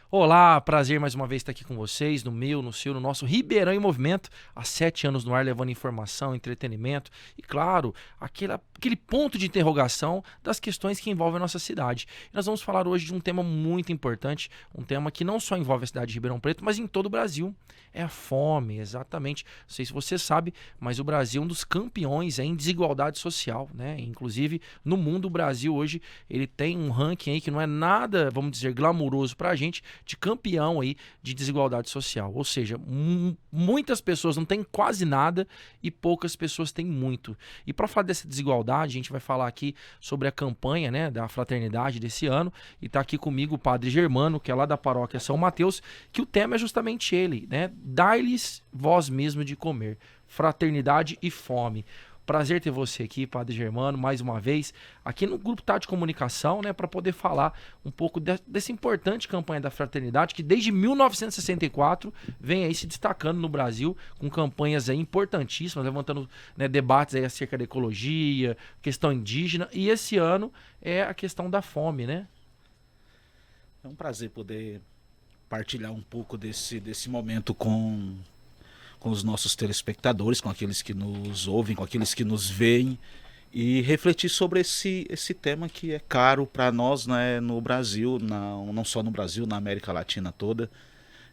Olá, prazer mais uma vez estar aqui com vocês, no meu, no seu, no nosso Ribeirão em Movimento, há 7 anos no ar, levando informação, entretenimento e, claro, aquele ponto de interrogação das questões que envolvem a nossa cidade. E nós vamos falar hoje de um tema muito importante, um tema que não só envolve a cidade de Ribeirão Preto, mas em todo o Brasil. É a fome, exatamente. Não sei se você sabe, mas o Brasil é um dos campeões em desigualdade social, né? Inclusive, no mundo, o Brasil hoje ele tem um ranking aí que não é nada, vamos dizer, glamuroso pra gente, de campeão aí de desigualdade social. Ou seja, muitas pessoas não têm quase nada e poucas pessoas têm muito. E para falar dessa desigualdade, a gente vai falar aqui sobre a campanha, né, da fraternidade desse ano. E tá aqui comigo o padre Germano, que é lá da paróquia São Mateus, que o tema é justamente ele, né? Dar-lhes vós mesmo de comer. Fraternidade e fome. Prazer ter você aqui, Padre Germano, mais uma vez, aqui no Grupo Tá de Comunicação, né, para poder falar um pouco dessa importante campanha da fraternidade, que desde 1964 vem aí se destacando no Brasil, com campanhas aí importantíssimas, levantando, né, debates aí acerca da ecologia, questão indígena, e esse ano é a questão da fome, né? É um prazer poder partilhar um pouco desse momento com os nossos telespectadores, com aqueles que nos ouvem, com aqueles que nos veem e refletir sobre esse tema que é caro para nós, né, no Brasil, não só no Brasil, na América Latina toda,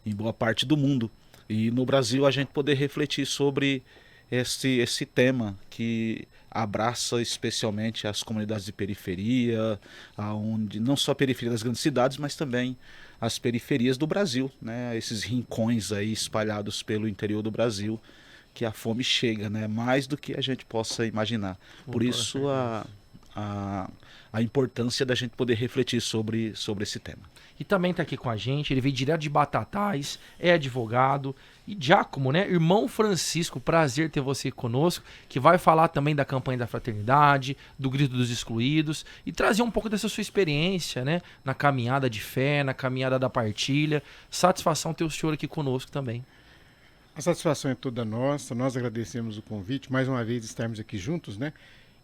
em boa parte do mundo. E no Brasil a gente poder refletir sobre esse tema que abraça especialmente as comunidades de periferia, aonde não só a periferia das grandes cidades, mas também as periferias do Brasil, né? Esses rincões aí espalhados pelo interior do Brasil, que a fome chega, né? Mais do que a gente possa imaginar. Com Por toda isso certeza. a, a importância da gente poder refletir sobre esse tema. E também está aqui com a gente, ele veio direto de Batatais, é advogado e diácono, né? Irmão Francisco, prazer ter você conosco, que vai falar também da campanha da fraternidade, do grito dos excluídos e trazer um pouco dessa sua experiência, né? Na caminhada de fé, na caminhada da partilha. Satisfação ter o senhor aqui conosco também. A satisfação é toda nossa, nós agradecemos o convite, mais uma vez estarmos aqui juntos, né?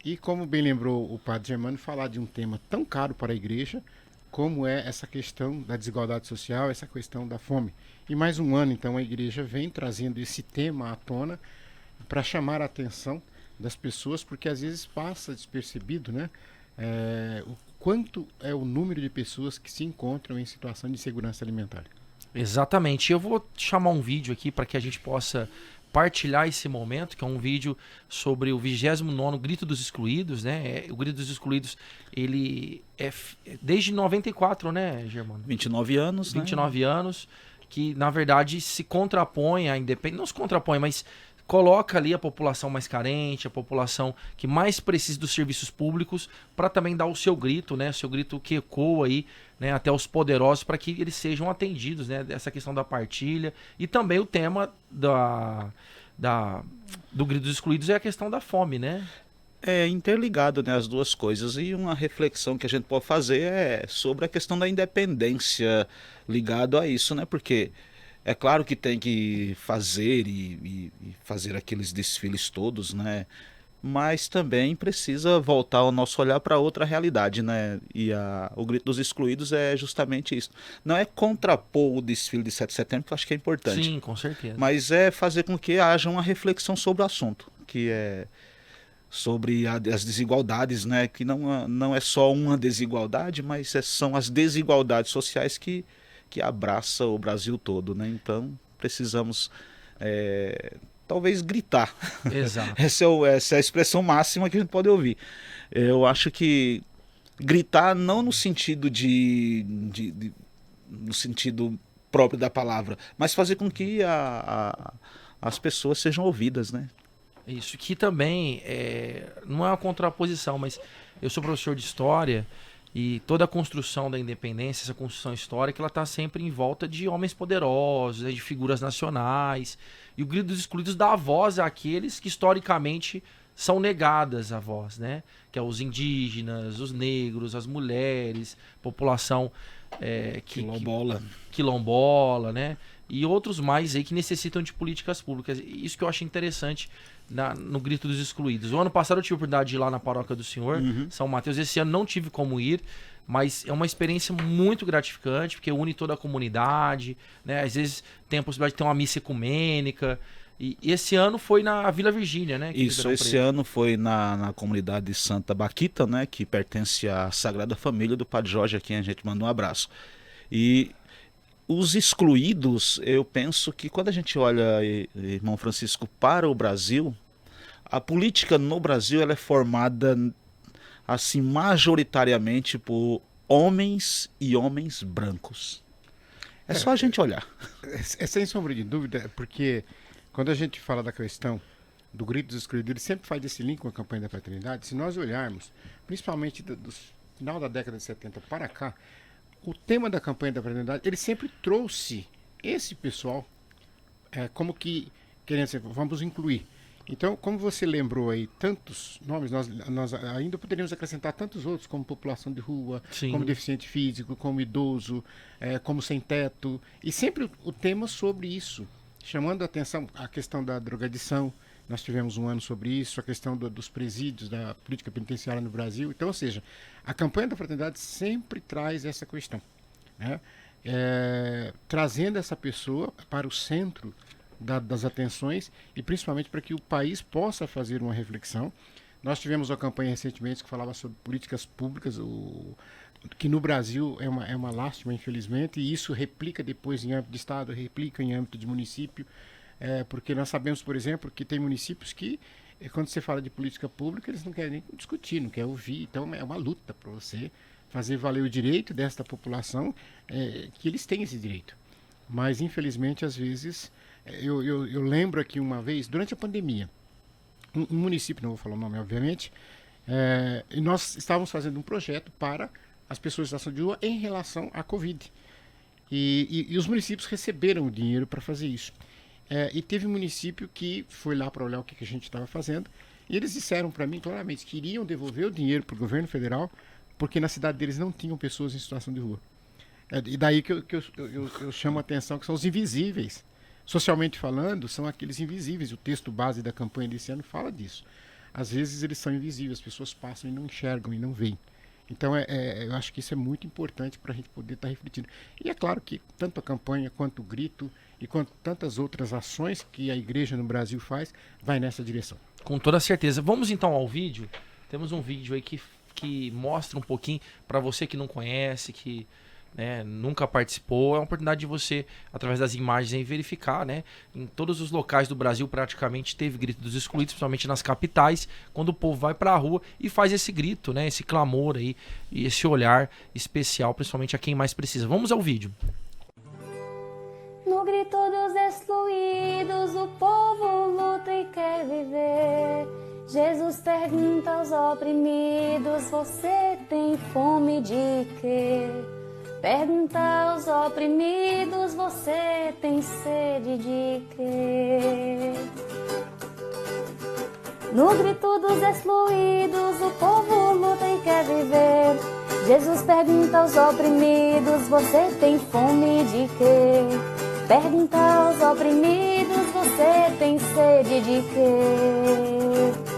E como bem lembrou o Padre Germano, falar de um tema tão caro para a igreja, como é essa questão da desigualdade social, essa questão da fome. E mais um ano, então, a igreja vem trazendo esse tema à tona para chamar a atenção das pessoas, porque às vezes passa despercebido, né? O quanto é o número de pessoas que se encontram em situação de insegurança alimentar. Exatamente. Eu vou chamar um vídeo aqui para que a gente possa partilhar esse momento, que é um vídeo sobre o 29º Grito dos Excluídos, né? O Grito dos Excluídos, ele é desde 94, né, Germano? 29 anos, né? 29 anos, que na verdade se contrapõe à independência, não se contrapõe, mas coloca ali a população mais carente, a população que mais precisa dos serviços públicos, para também dar o seu grito, né? O seu grito que ecoa aí, né, até os poderosos, para que eles sejam atendidos, né? Essa questão da partilha e também o tema da, do grito dos excluídos é a questão da fome, né? É interligado, né, as duas coisas, e uma reflexão que a gente pode fazer é sobre a questão da independência ligado a isso, né? Porque é claro que tem que fazer e fazer aqueles desfiles todos, né? Mas também precisa voltar o nosso olhar para outra realidade, né? E o Grito dos Excluídos é justamente isso. Não é contrapor o desfile de 7 de setembro, que eu acho que é importante, Sim, com certeza. mas é fazer com que haja uma reflexão sobre o assunto, que é sobre as desigualdades, né? Que não é só uma desigualdade, mas são as desigualdades sociais que abraça o Brasil todo, né? Então precisamos talvez gritar. Exato. Essa é a expressão máxima que a gente pode ouvir. Eu acho que gritar não no sentido no sentido próprio da palavra, mas fazer com que as pessoas sejam ouvidas, né? Isso que também não é uma contraposição, mas eu sou professor de história e toda a construção da independência, essa construção histórica, ela está sempre em volta de homens poderosos, né, de figuras nacionais. E o Grito dos Excluídos dá voz àqueles que historicamente são negadas a voz, né? Que é os indígenas, os negros, as mulheres, população que Quilombola. quilombola, né? e outros mais aí que necessitam de políticas públicas. Isso que eu achei interessante no Grito dos Excluídos. O ano passado eu tive a oportunidade de ir lá na Paróquia do Senhor, São Mateus. Esse ano não tive como ir, mas é uma experiência muito gratificante, porque une toda a comunidade, né? Às vezes tem a possibilidade de ter uma missa ecumênica. E esse ano foi na Vila Virgínia, né? Isso, esse ano foi na comunidade de Santa Baquita, né? Que pertence à Sagrada Família do Padre Jorge, a quem a gente manda um abraço. E os excluídos, eu penso que quando a gente olha, irmão Francisco, para o Brasil, a política no Brasil ela é formada assim majoritariamente por homens e homens brancos. É só a gente olhar. É sem sombra de dúvida, porque quando a gente fala da questão do Grito dos Excluídos, ele sempre faz esse link com a campanha da fraternidade. Se nós olharmos, principalmente do final da década de 70 para cá, o tema da campanha da fraternidade, ele sempre trouxe esse pessoal como que, querendo dizer, vamos incluir. Então, como você lembrou aí tantos nomes, nós ainda poderíamos acrescentar tantos outros, como população de rua, Sim. como deficiente físico, como idoso, como sem teto, e sempre o tema sobre isso, chamando a atenção a questão da drogadição. Nós tivemos um ano sobre isso, a questão dos presídios, da política penitenciária no Brasil. Então, ou seja, a campanha da fraternidade sempre traz essa questão, né? Trazendo essa pessoa para o centro das atenções e principalmente para que o país possa fazer uma reflexão. Nós tivemos uma campanha recentemente que falava sobre políticas públicas, que no Brasil é uma lástima, infelizmente, e isso replica depois em âmbito de Estado, replica em âmbito de município, porque nós sabemos, por exemplo, que tem municípios que, quando você fala de política pública, eles não querem nem discutir, não querem ouvir. Então é uma luta para você fazer valer o direito desta população, que eles têm esse direito. Mas, infelizmente, às vezes, eu lembro aqui uma vez, durante a pandemia, um município, não vou falar o nome, obviamente, e nós estávamos fazendo um projeto para as pessoas em situação de rua em relação à Covid. E os municípios receberam o dinheiro para fazer isso. E teve um município que foi lá para olhar o que a gente estava fazendo, e eles disseram para mim claramente que iriam devolver o dinheiro para o governo federal, porque na cidade deles não tinham pessoas em situação de rua. E daí que eu chamo a atenção, que são os invisíveis. Socialmente falando, são aqueles invisíveis. O texto base da campanha desse ano fala disso. Às vezes eles são invisíveis, as pessoas passam e não enxergam e não veem. Então eu acho que isso é muito importante para a gente poder estar refletindo. E é claro que tanto a campanha, quanto o grito e quanto tantas outras ações que a igreja no Brasil faz, vai nessa direção. Com toda certeza. Vamos então ao vídeo. Temos um vídeo aí que mostra um pouquinho para você que não conhece, que nunca participou. É uma oportunidade de você, através das imagens, aí, verificar, né? Em todos os locais do Brasil praticamente teve Grito dos Excluídos, principalmente nas capitais, quando o povo vai pra rua e faz esse grito, né? Esse clamor aí, e esse olhar especial, principalmente a quem mais precisa. Vamos ao vídeo. No grito dos excluídos, o povo luta e quer viver. Jesus pergunta aos oprimidos: você tem fome de quê? Pergunta aos oprimidos: você tem sede de quê? No grito dos excluídos, o povo luta e quer viver. Jesus pergunta aos oprimidos: você tem fome de quê? Pergunta aos oprimidos: você tem sede de quê?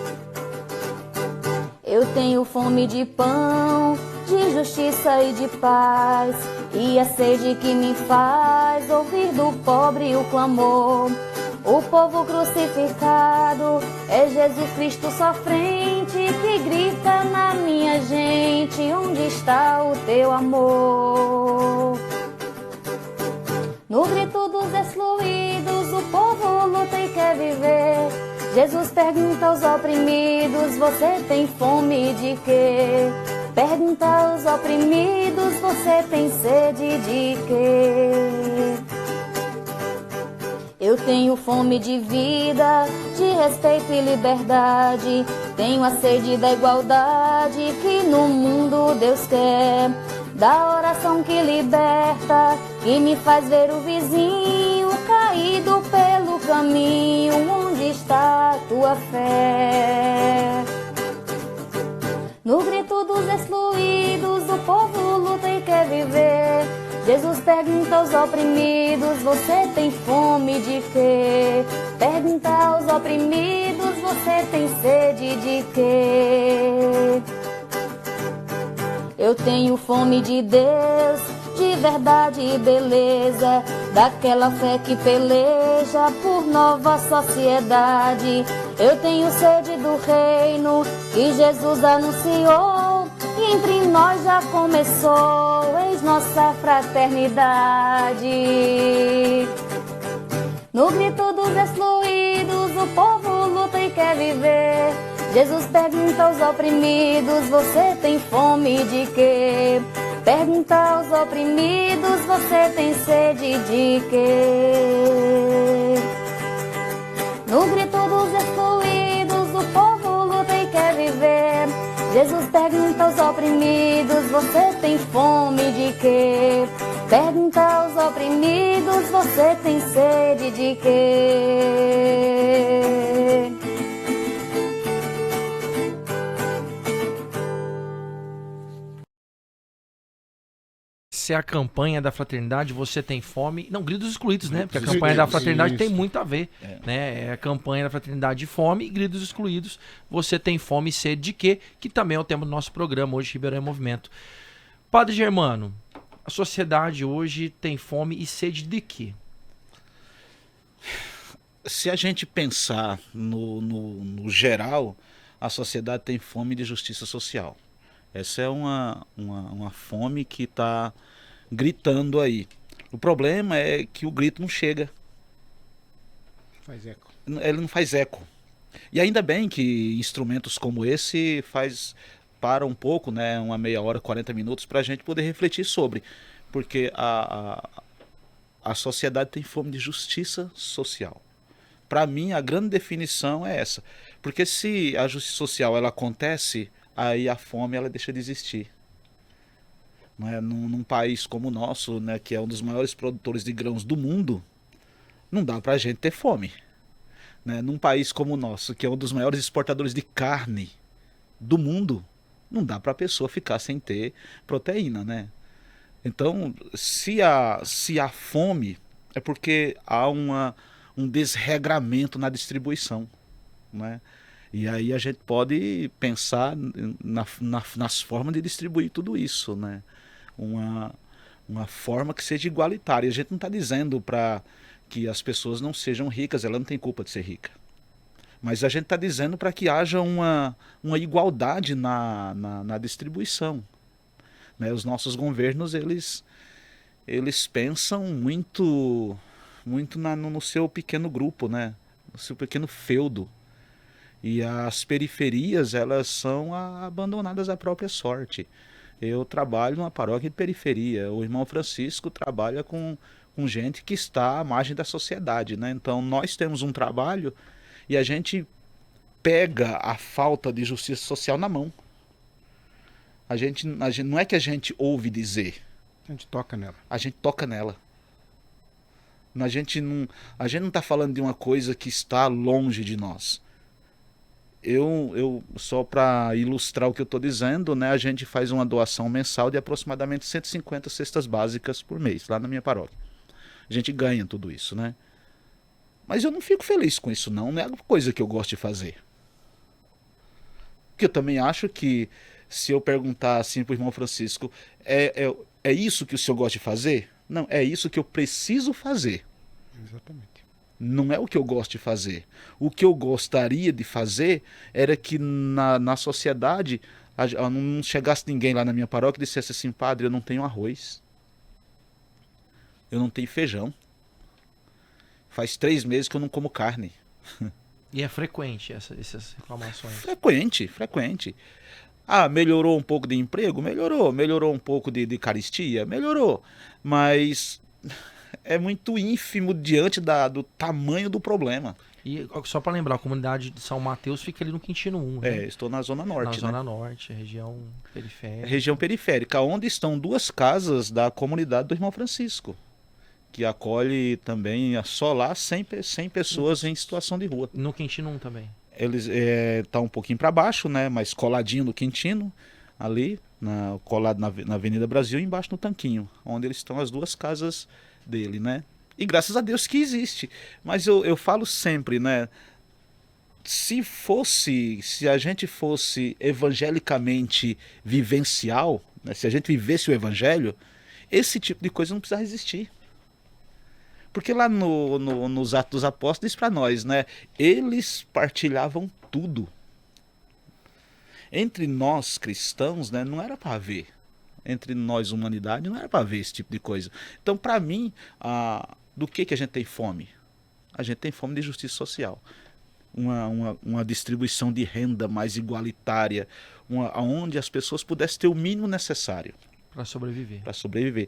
Eu tenho fome de pão, de justiça e de paz, e a sede que me faz ouvir do pobre o clamor. O povo crucificado é Jesus Cristo sofrente, que grita na minha gente: onde está o teu amor? No grito dos excluídos, o povo luta e quer viver. Jesus pergunta aos oprimidos: você tem fome de quê? Pergunta aos oprimidos: você tem sede de quê? Eu tenho fome de vida, de respeito e liberdade. Tenho a sede da igualdade que no mundo Deus quer. Da oração que liberta, que me faz ver o vizinho caído pelo caminho. Onde está a tua fé? No grito dos excluídos, o povo luta e quer viver. Jesus pergunta aos oprimidos, você tem fome de quê? Pergunta aos oprimidos, você tem sede de quê? Eu tenho fome de Deus, de verdade e beleza, daquela fé que peleja por nova sociedade. Eu tenho sede do reino que Jesus anunciou, e entre nós já começou, eis nossa fraternidade. No grito dos excluídos, o povo luta e quer viver. Jesus pergunta aos oprimidos, você tem fome de quê? Pergunta aos oprimidos, você tem sede de quê? No grito dos excluídos, o povo luta e quer viver. Jesus pergunta aos oprimidos, você tem fome de quê? Pergunta aos oprimidos, você tem sede de quê? Se é a campanha da fraternidade, você tem fome. Não, grito dos excluídos, né? Porque a Dos campanha da excluídos, fraternidade isso. tem muito a ver. Né? É a campanha da fraternidade de fome e grito dos excluídos. Você tem fome e sede de quê? Que também é o tema do nosso programa hoje, Ribeirão em Movimento. Padre Germano, a sociedade hoje tem fome e sede de quê? Se a gente pensar no geral, a sociedade tem fome de justiça social. Essa é uma fome que está gritando aí. O problema é que o grito não chega. Faz eco. Ele não faz eco. E ainda bem que instrumentos como esse para um pouco, né, uma meia hora, 40 minutos, para a gente poder refletir sobre. Porque a sociedade tem fome de justiça social. Para mim, a grande definição é essa. Porque se a justiça social ela acontece, aí a fome ela deixa de existir. Não é? Num país como o nosso, né, que é um dos maiores produtores de grãos do mundo, não dá para a gente ter fome. Né? Num país como o nosso, que é um dos maiores exportadores de carne do mundo, não dá para a pessoa ficar sem ter proteína. Né? Então, se há fome, é porque há um desregramento na distribuição. Né? E aí a gente pode pensar nas formas de distribuir tudo isso, né? Uma forma que seja igualitária. A gente não está dizendo para que as pessoas não sejam ricas, ela não tem culpa de ser rica. Mas a gente está dizendo para que haja uma igualdade na distribuição. Né? Os nossos governos, eles pensam muito no seu pequeno grupo, né? No seu pequeno feudo. E as periferias, elas são abandonadas à própria sorte. Eu trabalho numa paróquia de periferia. O irmão Francisco trabalha com gente que está à margem da sociedade. Né? Então, nós temos um trabalho e a gente pega a falta de justiça social na mão. A gente não é que a gente ouve dizer. A gente toca nela. A gente toca nela. A gente não está falando de uma coisa que está longe de nós. Eu só para ilustrar o que eu estou dizendo, né, a gente faz uma doação mensal de aproximadamente 150 cestas básicas por mês, lá na minha paróquia. A gente ganha tudo isso, né? Mas eu não fico feliz com isso, não é uma coisa que eu gosto de fazer. Porque eu também acho que, se eu perguntar assim para o irmão Francisco, é isso que o senhor gosta de fazer? Não, é isso que eu preciso fazer. Exatamente. Não é o que eu gosto de fazer. O que eu gostaria de fazer era que na sociedade não chegasse ninguém lá na minha paróquia e dissesse assim: padre, eu não tenho arroz. Eu não tenho feijão. Faz 3 meses que eu não como carne. E é frequente essas reclamações. Frequente. Ah, melhorou um pouco de emprego? Melhorou. Melhorou um pouco de caristia? Melhorou. Mas é muito ínfimo diante do tamanho do problema. E só para lembrar, a comunidade de São Mateus fica ali no Quintino 1, né? Estou na Zona Norte. Na Zona Norte, região periférica. Região periférica, onde estão 2 casas da comunidade do irmão Francisco, que acolhe também só lá 100 pessoas em situação de rua. No Quintino 1 também. Eles tá um pouquinho para baixo, né, mas coladinho no Quintino, ali, colado na Avenida Brasil, embaixo no Tanquinho, onde eles estão as duas casas dele, né? E graças a Deus que existe. Mas eu falo sempre, né? Se a gente fosse evangelicamente vivencial, né? Se a gente vivesse o evangelho, esse tipo de coisa não precisava existir. Porque lá nos Atos dos Apóstolos diz para nós, né? Eles partilhavam tudo. Entre nós cristãos, né, não era para ver. Entre nós, humanidade, não era para ver esse tipo de coisa. Então, para mim, do que a gente tem fome? A gente tem fome de justiça social. Uma distribuição de renda mais igualitária, onde as pessoas pudessem ter o mínimo necessário. Para sobreviver. Para sobreviver.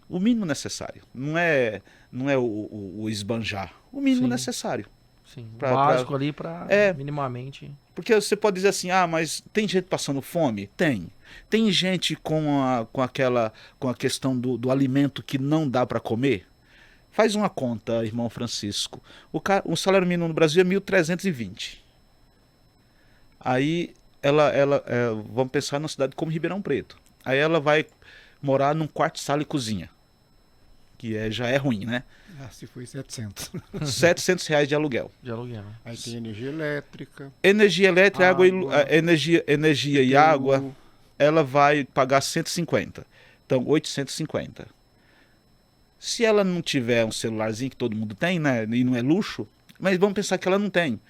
O mínimo necessário. Não é o esbanjar. O mínimo necessário. Sim, o básico ali para minimamente... Porque você pode dizer assim, mas tem gente passando fome? Tem. Tem gente com a questão do alimento que não dá para comer? Faz uma conta, irmão Francisco. O salário mínimo no Brasil é 1.320. Aí vamos pensar numa cidade como Ribeirão Preto. Aí ela vai morar num quarto, sala e cozinha. Que já é ruim, né? Se foi 700. R$700 de aluguel. Aí tem energia elétrica. Energia elétrica, energia e água, ela vai pagar 150. Então, 850. Se ela não tiver um celularzinho que todo mundo tem, né? E não é luxo, mas vamos pensar que ela não tem.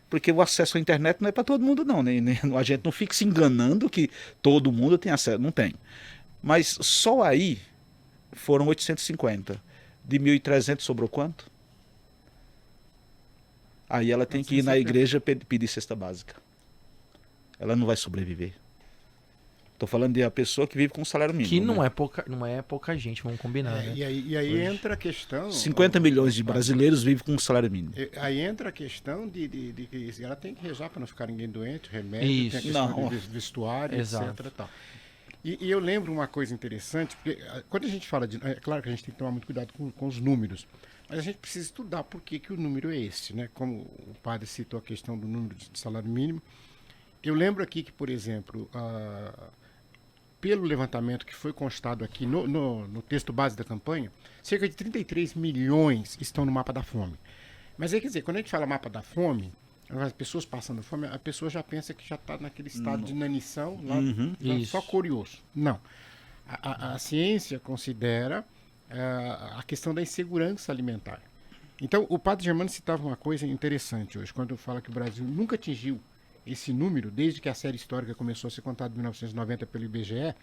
Porque o acesso à internet não é para todo mundo, não. A gente não fica se enganando que todo mundo tem acesso. Não tem. Mas só aí foram 850. De 1.300 sobrou quanto? Aí ela tem que ir na igreja pedir cesta básica. Ela não vai sobreviver. Estou falando de a pessoa que vive com um salário mínimo. Que não é pouca gente, vamos combinar. Né? E aí entra a questão... 50 milhões de brasileiros vivem com um salário mínimo. Aí entra a questão de que ela tem que rezar para não ficar ninguém doente, remédio, tem a questão de vestuário, etc. Tal. E eu lembro uma coisa interessante, porque quando a gente fala de... É claro que a gente tem que tomar muito cuidado com os números, mas a gente precisa estudar por que o número é esse, né? Como o padre citou a questão do número de salário mínimo. Eu lembro aqui que, por exemplo, pelo levantamento que foi constado aqui no texto base da campanha, cerca de 33 milhões estão no mapa da fome. Mas aí, quer dizer, quando a gente fala mapa da fome, as pessoas passando fome, a pessoa já pensa que já está naquele estado de inanição, só curioso. Não. A ciência considera a questão da insegurança alimentar. Então, o padre Germano citava uma coisa interessante hoje, quando fala que o Brasil nunca atingiu esse número, desde que a série histórica começou a ser contada em 1990 pelo IBGE,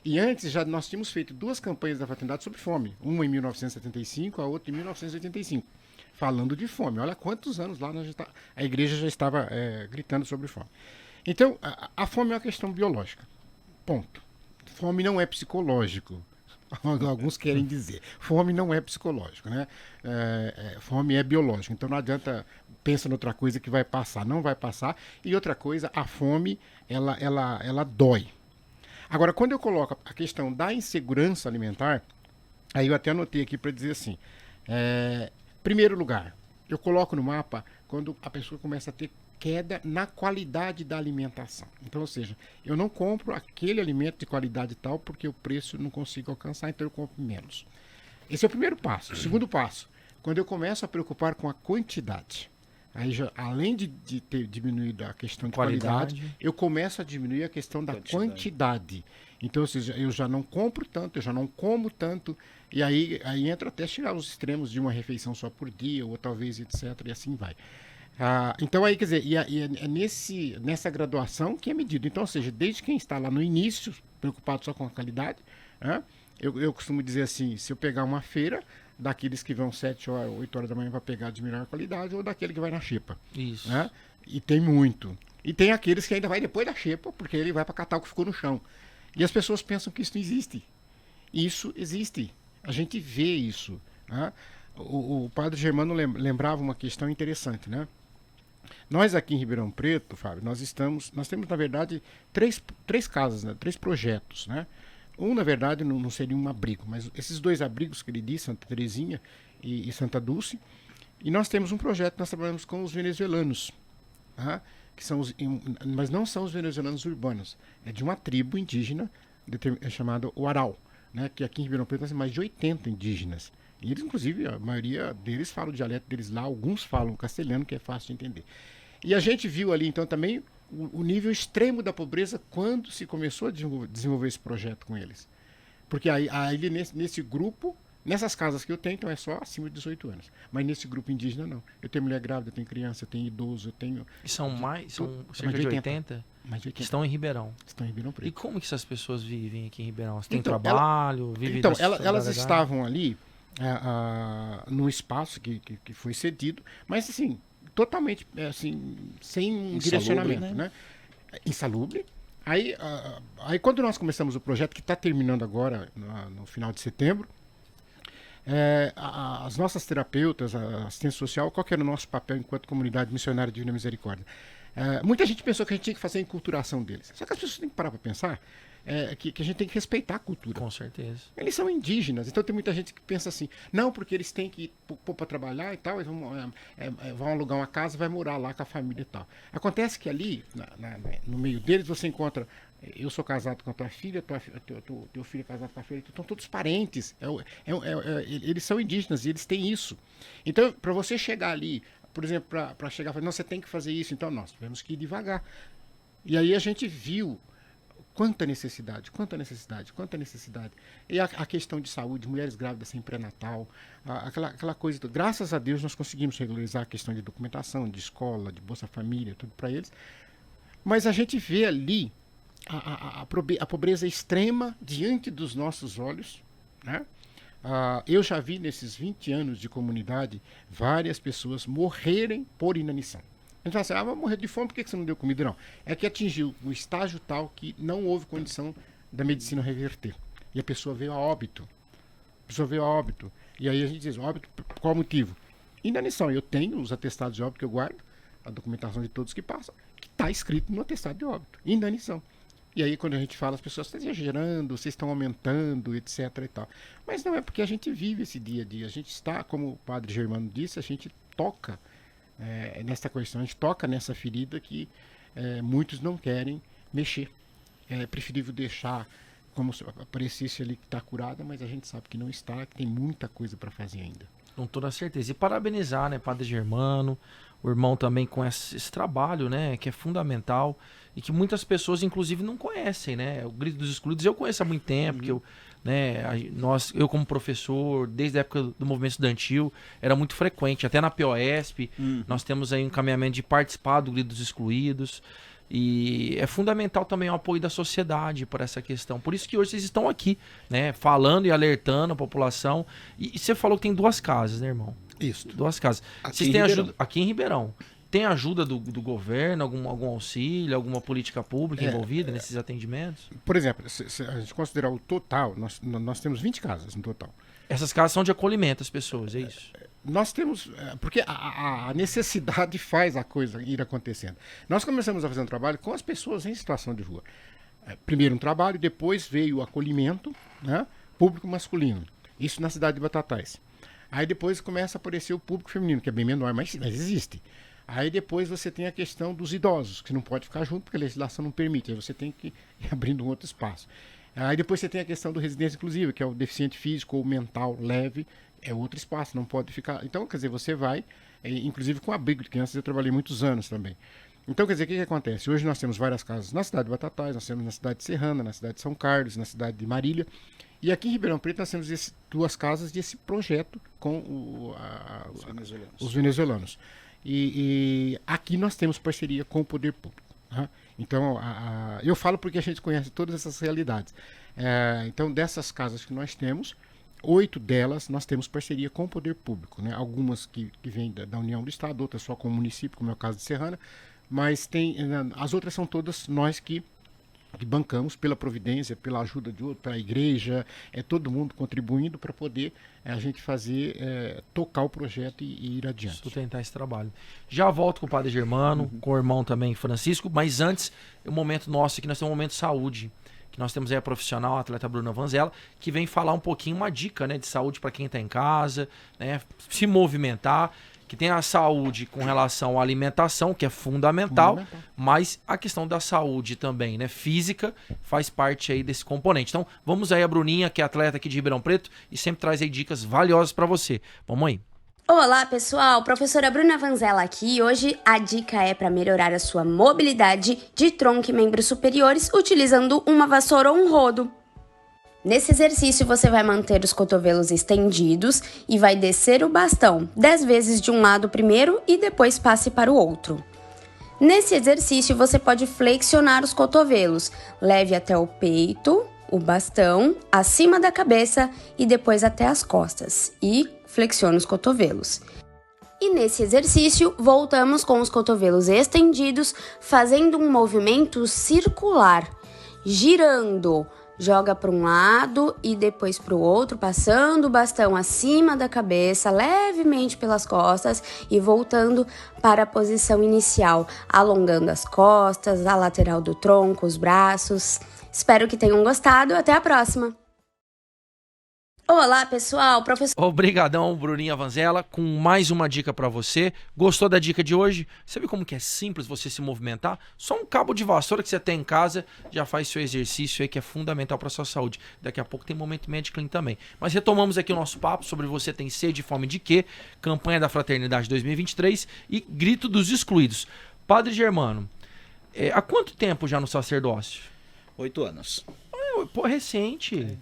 e antes já nós tínhamos feito 2 campanhas da fraternidade sobre fome, uma em 1975, a outra em 1985. Falando de fome. Olha quantos anos lá a igreja já estava gritando sobre fome. Então, a fome é uma questão biológica. Ponto. Fome não é psicológico. Alguns querem dizer. Fome não é psicológico, né? Fome é biológica. Então não adianta pensar em outra coisa que vai passar. Não vai passar. E outra coisa, a fome, ela dói. Agora, quando eu coloco a questão da insegurança alimentar, aí eu até anotei aqui para dizer assim... Primeiro lugar, eu coloco no mapa quando a pessoa começa a ter queda na qualidade da alimentação. Então, ou seja, eu não compro aquele alimento de qualidade tal porque o preço eu não consigo alcançar, então eu compro menos. Esse é o primeiro passo. O segundo passo, quando eu começo a preocupar com a quantidade. Aí, além de ter diminuído a questão de qualidade, eu começo a diminuir a questão da quantidade. Então, ou seja, eu já não compro tanto, eu já não como tanto, e aí entra até chegar aos extremos de uma refeição só por dia, ou talvez etc, e assim vai. Então, aí, quer dizer, é nessa graduação que é medido. Então, ou seja, desde quem está lá no início, preocupado só com a qualidade, eu costumo dizer assim, se eu pegar uma feira, daqueles que vão 7 horas, 8 horas da manhã para pegar de melhor qualidade, ou daquele que vai na xepa. Isso. E tem muito. E tem aqueles que ainda vai depois da xepa, porque ele vai para catar o que ficou no chão. E as pessoas pensam que isso não existe. Isso existe. A gente vê isso. Né? O padre Germano lembrava uma questão interessante, né? Nós aqui em Ribeirão Preto, Fábio, nós temos, na verdade, três casas, né? 3 projetos, né? Um, na verdade, não seria um abrigo, mas esses 2 abrigos que ele disse, Santa Terezinha e Santa Dulce, e nós temos um projeto, nós trabalhamos com os venezuelanos, que são mas não são os venezuelanos urbanos, é de uma tribo indígena chamado o Aral, né? Que aqui em Ribeirão Preto tem mais de 80 indígenas. E eles, inclusive, a maioria deles fala o dialeto deles lá, alguns falam castelhano, que é fácil de entender. E a gente viu ali, então, também o nível extremo da pobreza quando se começou a desenvolver esse projeto com eles. Porque aí nesse grupo, nessas casas que eu tenho, então é só acima de 18 anos. Mas nesse grupo indígena, não. Eu tenho mulher grávida, eu tenho criança, eu tenho idoso, eu tenho... E são cerca de 80? Mais de 80. Que estão em Ribeirão. Estão em Ribeirão Preto. E como que essas pessoas vivem aqui em Ribeirão? Você tem Então, trabalho? Vivem Então, da elas solidariedade? estavam ali num espaço que foi cedido, mas assim, totalmente assim, sem um Insalubre, direcionamento, né? Insalubre. Aí quando nós começamos o projeto, que está terminando agora, no final de setembro, as nossas terapeutas, a assistência social, qual que era o nosso papel enquanto comunidade missionária de Divina Misericórdia? Muita gente pensou que a gente tinha que fazer a enculturação deles. Só que as pessoas têm que parar para pensar que a gente tem que respeitar a cultura. Com certeza. Eles são indígenas, então tem muita gente que pensa assim, não, porque eles têm que pôr para trabalhar e tal, eles vão alugar uma casa e vai morar lá com a família e tal. Acontece que ali, no meio deles, você encontra, eu sou casado com a tua filha, teu filho é casado com a filha, então todos parentes, eles são indígenas e eles têm isso. Então, para você chegar ali, por exemplo, para chegar e falar, não, você tem que fazer isso, então nós tivemos que ir devagar. E aí a gente viu quanta necessidade. E a questão de saúde, mulheres grávidas sem pré-natal, aquela coisa. Graças a Deus nós conseguimos regularizar a questão de documentação, de escola, de Bolsa Família, tudo para eles. Mas a gente vê ali a pobreza extrema diante dos nossos olhos, né? Eu já vi nesses 20 anos de comunidade várias pessoas morrerem por inanição. A gente fala assim, vai morrer de fome, por que você não deu comida? Não. É que atingiu o estágio tal que não houve condição da medicina reverter. E a pessoa veio a óbito. E aí a gente diz, óbito, por qual motivo? Inanição. Eu tenho os atestados de óbito que eu guardo, a documentação de todos que passam, que está escrito no atestado de óbito. Inanição. E aí quando a gente fala, as pessoas estão exagerando, vocês estão aumentando, etc. e tal. Mas não é porque a gente vive esse dia a dia. A gente está, como o padre Germano disse, a gente toca nessa questão, a gente toca nessa ferida que muitos não querem mexer. É preferível deixar como se parecesse ali que está curada, mas a gente sabe que não está, que tem muita coisa para fazer ainda. Com toda certeza. E parabenizar, né, Padre Germano, o irmão também com esse trabalho, né, que é fundamental e que muitas pessoas, inclusive, não conhecem, né? O Grito dos Excluídos eu conheço há muito tempo, que eu como professor, desde a época do movimento estudantil, era muito frequente, até na POSP, nós temos aí um encaminhamento de participar do Grito dos Excluídos. E é fundamental também o apoio da sociedade por essa questão. Por isso que hoje vocês estão aqui, né, falando e alertando a população. E você falou que tem 2 casas, né, irmão? Isso. 2 casas. Vocês têm ajuda aqui em Ribeirão. Tem ajuda do governo, algum auxílio, alguma política pública envolvida nesses atendimentos? Por exemplo, se a gente considerar o total, nós temos 20 casas no total. Essas casas são de acolhimento às pessoas, é isso? Nós temos, porque a necessidade faz a coisa ir acontecendo. Nós começamos a fazer um trabalho com as pessoas em situação de rua. Primeiro um trabalho, depois veio o acolhimento, né, público masculino. Isso na cidade de Batatais. Aí depois começa a aparecer o público feminino, que é bem menor, mas existe. Aí depois você tem a questão dos idosos, que não pode ficar junto porque a legislação não permite. Aí você tem que ir abrindo um outro espaço. Aí depois você tem a questão do residência inclusiva, que é o deficiente físico ou mental leve, é outro espaço, não pode ficar. Então, quer dizer, você vai, inclusive com abrigo de crianças, eu trabalhei muitos anos também. Então, quer dizer, o que acontece? Hoje nós temos várias casas na cidade de Batatais, nós temos na cidade de Serrana, na cidade de São Carlos, na cidade de Marília. E aqui em Ribeirão Preto nós temos 2 casas desse projeto com os venezuelanos. E aqui nós temos parceria com o poder público. Tá? Então, eu falo porque a gente conhece todas essas realidades. Então, dessas casas que nós temos, 8 delas nós temos parceria com o poder público. Né? Algumas que vêm da União do Estado, outras só com o município, como é o caso de Serrana. Mas as outras são todas nós que bancamos pela providência, pela ajuda de outro, pela igreja, todo mundo contribuindo para poder a gente fazer, tocar o projeto e ir adiante. Sustentar esse trabalho. Já volto com o Padre Germano, com o irmão também Francisco, mas antes, o momento nosso aqui, nós temos um momento de saúde, que nós temos aí a profissional, a atleta Bruna Vanzella, que vem falar um pouquinho, uma dica, né, de saúde para quem está em casa, né, se movimentar. que tem a saúde com relação à alimentação, que é fundamental, mas a questão da saúde também, né, física, faz parte aí desse componente. Então, vamos aí a Bruninha, que é atleta aqui de Ribeirão Preto e sempre traz aí dicas valiosas para você. Vamos aí. Olá pessoal, professora Bruna Vanzella aqui e hoje a dica é para melhorar a sua mobilidade de tronco e membros superiores utilizando uma vassoura ou um rodo. Nesse exercício você vai manter os cotovelos estendidos e vai descer o bastão 10 vezes de um lado primeiro e depois passe para o outro. Nesse exercício você pode flexionar os cotovelos, leve até o peito, o bastão, acima da cabeça e depois até as costas e flexione os cotovelos. E nesse exercício voltamos com os cotovelos estendidos, fazendo um movimento circular, girando. Joga para um lado e depois para o outro, passando o bastão acima da cabeça, levemente pelas costas e voltando para a posição inicial, alongando as costas, a lateral do tronco, os braços. Espero que tenham gostado. Até a próxima! Olá, pessoal, professor... Obrigadão, Bruninha Vanzella, com mais uma dica para você. Gostou da dica de hoje? Você viu como que é simples você se movimentar? Só um cabo de vassoura que você tem em casa já faz seu exercício aí, que é fundamental para sua saúde. Daqui a pouco tem Momento Med Clean também. Mas retomamos aqui o nosso papo sobre Você Tem Sede e Fome de Quê? Campanha da Fraternidade 2023 e Grito dos Excluídos. Padre Germano, há quanto tempo já no sacerdócio? 8 anos. Pô, recente.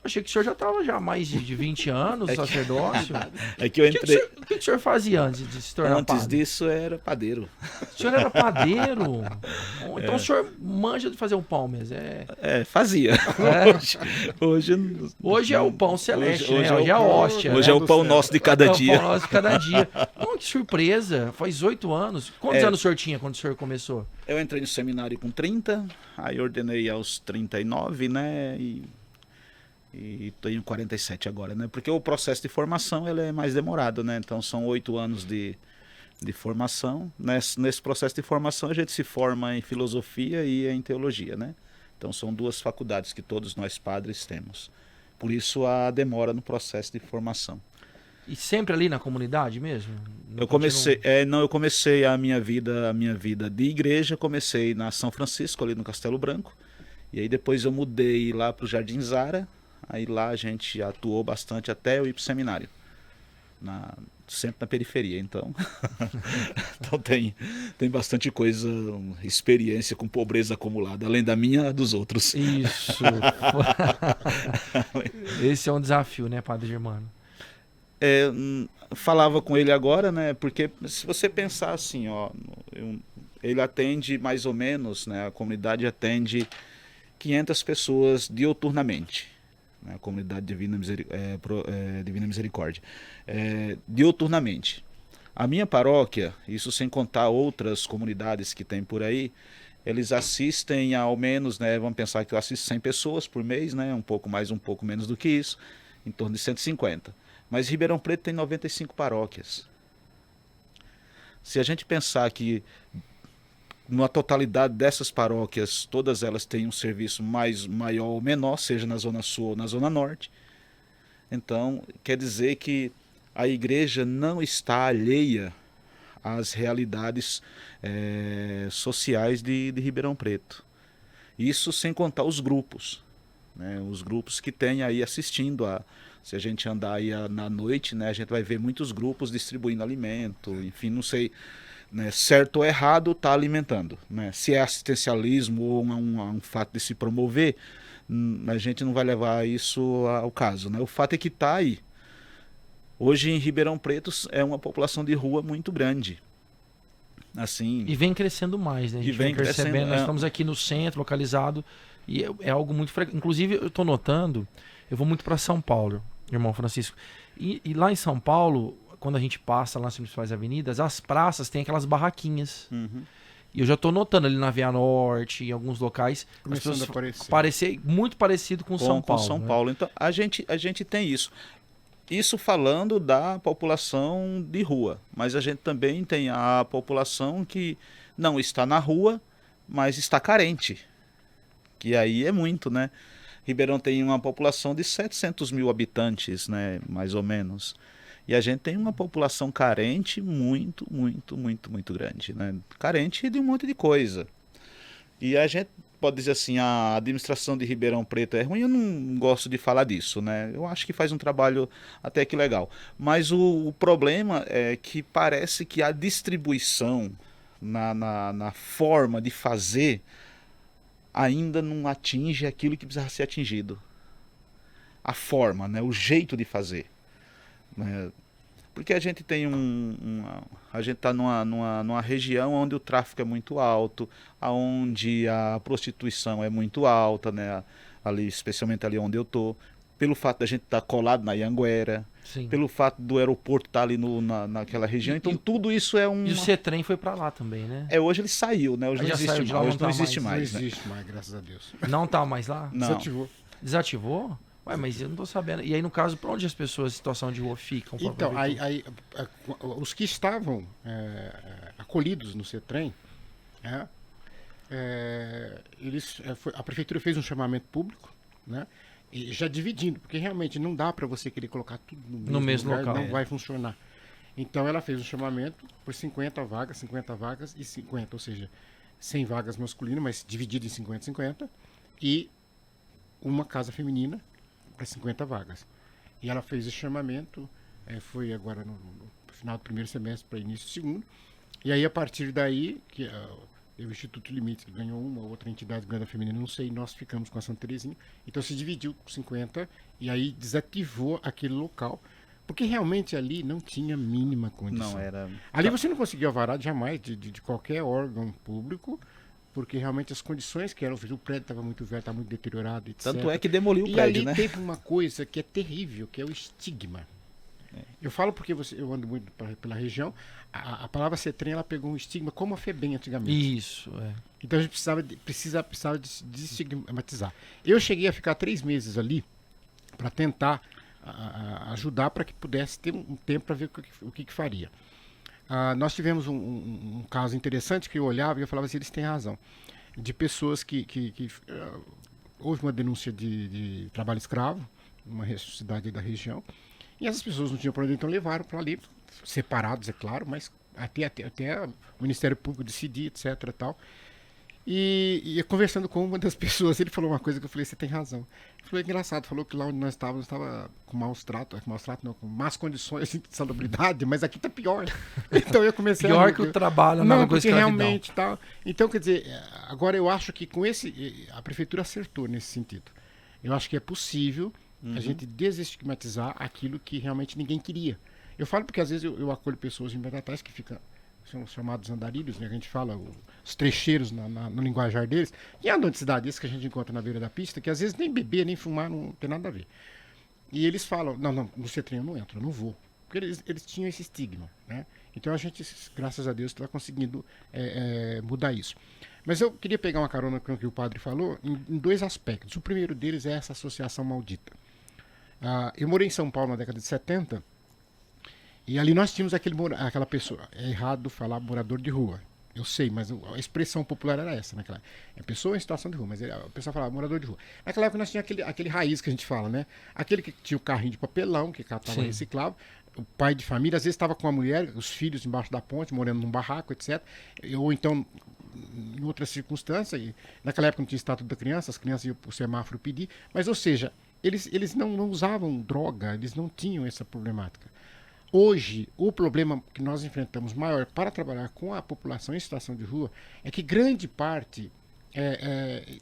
Achei que o senhor já estava já há mais de 20 anos no sacerdócio. É que eu entrei... O que o senhor fazia antes de se tornar padre? Antes disso era padeiro. O senhor era padeiro? Então o senhor manja de fazer um pão mesmo? Fazia. Hoje é o pão celeste, hoje né? Hoje é a hóstia. Hoje é o pão nosso de cada dia. É o pão nosso de cada dia. Oh, que surpresa. Faz 8 anos. Quantos anos o senhor tinha quando o senhor começou? Eu entrei no seminário com 30, aí ordenei aos 39, né? E tenho 47 agora, né? Porque o processo de formação ele é mais demorado, né? Então são 8 anos de formação. Nesse processo de formação a gente se forma em filosofia e em teologia, né? Então são 2 faculdades que todos nós padres temos. Por isso a demora no processo de formação. E sempre ali na comunidade mesmo? Eu comecei a minha vida de igreja, comecei na São Francisco, ali no Castelo Branco. E aí depois eu mudei lá para o Jardim Zara. Aí lá a gente atuou bastante até eu ir para o seminário, sempre na periferia, então, então tem bastante coisa, experiência com pobreza acumulada, além da minha, dos outros. Isso. Esse é um desafio, né, Padre Germano? Falava com ele agora, né, porque se você pensar assim, ó, ele atende mais ou menos, né, a comunidade atende 500 pessoas diuturnamente. A comunidade Divina Misericórdia, diuturnamente. A minha paróquia, isso sem contar outras comunidades que tem por aí, eles assistem ao menos, né, vamos pensar que eu assisto 100 pessoas por mês, né, um pouco mais, um pouco menos do que isso, em torno de 150. Mas Ribeirão Preto tem 95 paróquias. Se a gente pensar que na totalidade dessas paróquias, todas elas têm um serviço maior ou menor, seja na Zona Sul ou na Zona Norte. Então, quer dizer que a igreja não está alheia às realidades sociais de Ribeirão Preto. Isso sem contar os grupos, né? Os grupos que tem aí assistindo se a gente andar aí na noite, né, a gente vai ver muitos grupos distribuindo alimento, enfim, não sei... Né, certo ou errado, está alimentando. Né? Se é assistencialismo ou um fato de se promover, a gente não vai levar isso ao caso. Né? O fato é que está aí. Hoje em Ribeirão Preto é uma população de rua muito grande. Assim, e vem crescendo mais, né? A gente vem percebendo. Nós estamos aqui no centro, localizado, e é algo muito frequente. Inclusive, eu estou notando, eu vou muito para São Paulo, irmão Francisco, e lá em São Paulo, quando a gente passa lá nas principais avenidas, as praças têm aquelas barraquinhas. Uhum. E eu já estou notando ali na Via Norte, em alguns locais, começando a aparecer muito parecido com São Paulo. Com São Paulo. Então, a gente tem isso. Isso falando da população de rua. Mas a gente também tem a população que não está na rua, mas está carente. Que aí é muito, né? Ribeirão tem uma população de 700 mil habitantes, né? Mais ou menos. E a gente tem uma população carente muito, muito, muito, muito grande, né? Carente de um monte de coisa. E a gente pode dizer assim, a administração de Ribeirão Preto é ruim, eu não gosto de falar disso, né? Eu acho que faz um trabalho até que legal. Mas o problema é que parece que a distribuição na forma de fazer ainda não atinge aquilo que precisa ser atingido. A forma, né? O jeito de fazer. Né? Porque a gente tem a gente está numa região onde o tráfico é muito alto, onde a prostituição é muito alta, né? Ali, especialmente ali onde eu tô, pelo fato da gente estar colado na Ianguera, Sim. pelo fato do aeroporto estar ali naquela região, então tudo isso é E o CETREM foi para lá também, né? Hoje ele saiu, né? Hoje Já não existe saiu de lá, mais. não Hoje tá não existe mais. mais, Não né? existe mais, graças a Deus. Não tá mais lá? Não. Desativou. Desativou? Ué, mas eu não tô sabendo. E aí, no caso, para onde as pessoas em situação de rua ficam? Então, os que estavam acolhidos no CETREM, a prefeitura fez um chamamento público, né? E já dividindo, porque realmente não dá para você querer colocar tudo no mesmo lugar, local. não vai funcionar. Então ela fez um chamamento por 50 vagas e 50, ou seja, 100 vagas masculinas, mas dividido em 50-50, e uma casa feminina para 50 vagas. E ela fez esse chamamento, foi agora no final do primeiro semestre para início do segundo, e aí a partir daí, que o Instituto Limites ganhou uma, outra entidade ganhou a feminina, não sei, nós ficamos com a Santa Terezinha, então se dividiu com 50 e aí desativou aquele local, porque realmente ali não tinha mínima condição. Não era. Ali você não conseguia alvará jamais de qualquer órgão público, porque realmente as condições que eram, o prédio estava muito velho, estava muito deteriorado, etc. Tanto é que demoliu o E prédio, ali né? teve uma coisa que é terrível, que é o estigma. Eu falo porque eu ando muito pela região, a palavra CETREM, ela pegou um estigma como a FEBEM antigamente. Isso, é. Então a gente precisava desestigmatizar. Eu cheguei a ficar 3 meses ali para tentar ajudar para que pudesse ter um tempo para ver o que faria. Nós tivemos um caso interessante que eu olhava e eu falava assim, eles têm razão, de pessoas que houve uma denúncia de trabalho escravo numa cidade da região, e essas pessoas não tinham para onde, então levaram para ali, separados, é claro, mas até o Ministério Público decidir, etc. Tal. E conversando com uma das pessoas, ele falou uma coisa que eu falei, você tem razão. Ele falou, engraçado, falou que lá onde nós estávamos, estava com com más condições de salubridade, mas aqui está pior. Então eu comecei Pior que o trabalho na porque realmente tal. Então, quer dizer, agora eu acho que com a prefeitura acertou nesse sentido. Eu acho que é possível a gente desestigmatizar aquilo que realmente ninguém queria. Eu falo porque às vezes eu acolho pessoas em Batatais que são chamados andarilhos, né? A gente fala os trecheiros no linguajar deles, e andam de cidade, esses que a gente encontra na beira da pista, que às vezes nem beber, nem fumar, não tem nada a ver. E eles falam, não, no CETREM eu não entro, eu não vou. Porque eles tinham esse estigma, né? Então a gente, graças a Deus, está conseguindo mudar isso. Mas eu queria pegar uma carona com o que o padre falou em 2 aspectos. O primeiro deles é essa associação maldita. Eu morei em São Paulo na década de 70, e ali nós tínhamos aquela pessoa, é errado falar morador de rua, eu sei, mas a expressão popular era essa naquela época. É pessoa em situação de rua, mas a pessoa falava morador de rua. Naquela época nós tínhamos aquele raiz que a gente fala, né? Aquele que tinha o carrinho de papelão, que catava reciclável, o pai de família, às vezes estava com a mulher, os filhos embaixo da ponte, morando num barraco, etc. Ou então, em outras circunstâncias, e naquela época não tinha estatuto da criança, as crianças iam para o semáforo pedir, mas, ou seja, eles não usavam droga, eles não tinham essa problemática. Hoje, o problema que nós enfrentamos maior para trabalhar com a população em situação de rua é que grande parte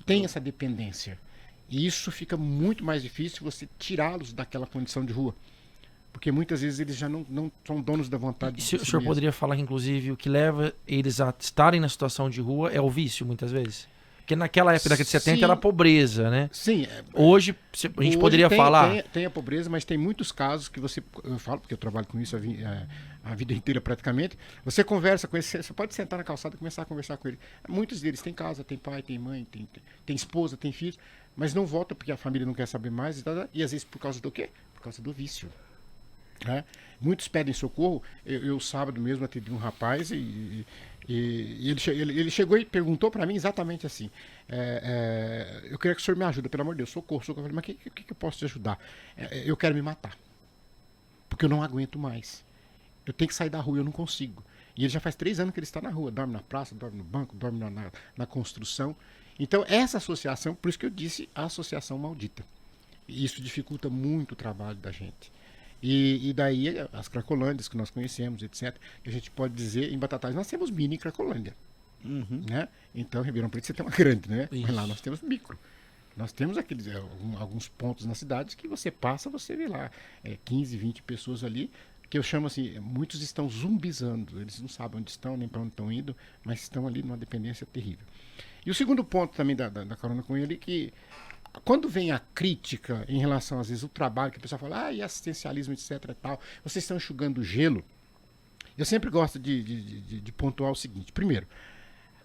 tem essa dependência. E isso fica muito mais difícil você tirá-los daquela condição de rua. Porque muitas vezes eles já não são donos da vontade de si O senhor poderia falar que, inclusive, o que leva eles a estarem na situação de rua é o vício, muitas vezes? Porque naquela época, década de 70, era a pobreza, né? Sim. Hoje, a gente poderia falar... Tem a pobreza, mas tem muitos casos que eu falo, porque eu trabalho com isso a vida inteira praticamente, você conversa com eles, você pode sentar na calçada e começar a conversar com eles. Muitos deles têm casa, tem pai, tem mãe, tem esposa, tem filhos, mas não voltam porque a família não quer saber mais, e às vezes por causa do quê? Por causa do vício. Muitos pedem socorro. Eu sábado mesmo atendi um rapaz e ele chegou e perguntou para mim exatamente assim, eu queria que o senhor me ajude, pelo amor de Deus, socorro. Eu falei, mas o que eu posso te ajudar? Eu quero me matar. porque eu não aguento mais. Eu tenho que sair da rua, eu não consigo. E ele já faz 3 anos que ele está na rua, dorme na praça, dorme no banco, dorme na construção. Então, essa associação, por isso que eu disse a associação maldita. E isso dificulta muito o trabalho da gente. E daí, as Cracolândias que nós conhecemos, etc., a gente pode dizer, em Batatais, nós temos mini Cracolândia. Né? Então, Ribeirão Preto você tem uma grande, né? Mas lá nós temos micro. Nós temos alguns pontos na cidade que você passa, você vê lá 15, 20 pessoas ali, que eu chamo assim, muitos estão zumbizando, eles não sabem onde estão, nem para onde estão indo, mas estão ali numa dependência terrível. E o segundo ponto também da carona com ele, que quando vem a crítica em relação, às vezes, ao trabalho, que o pessoal fala, e assistencialismo, etc. e tal, vocês estão enxugando gelo, eu sempre gosto de pontuar o seguinte: primeiro,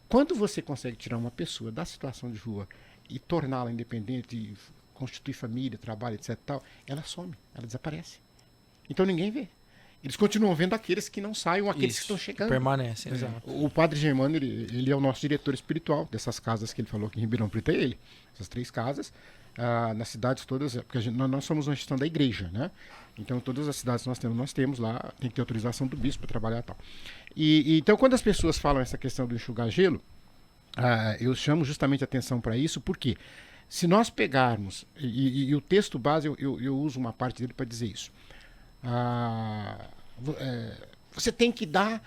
quando você consegue tirar uma pessoa da situação de rua e torná-la independente, constituir família, trabalho, etc. tal, ela some, ela desaparece. Então ninguém vê. Eles continuam vendo aqueles que não saem, ou aqueles que estão chegando. Permanecem, exato. O Padre Germano, ele é o nosso diretor espiritual dessas casas que ele falou aqui em Ribeirão Preto, é ele. Essas 3 casas, nas cidades todas, porque nós somos uma gestão da igreja, né? Então todas as cidades que nós temos lá, tem que ter autorização do bispo para trabalhar e tal. Então quando as pessoas falam essa questão do enxugar gelo, eu chamo justamente a atenção para isso, porque se nós pegarmos, e o texto base, eu uso uma parte dele para dizer isso. Você tem que dar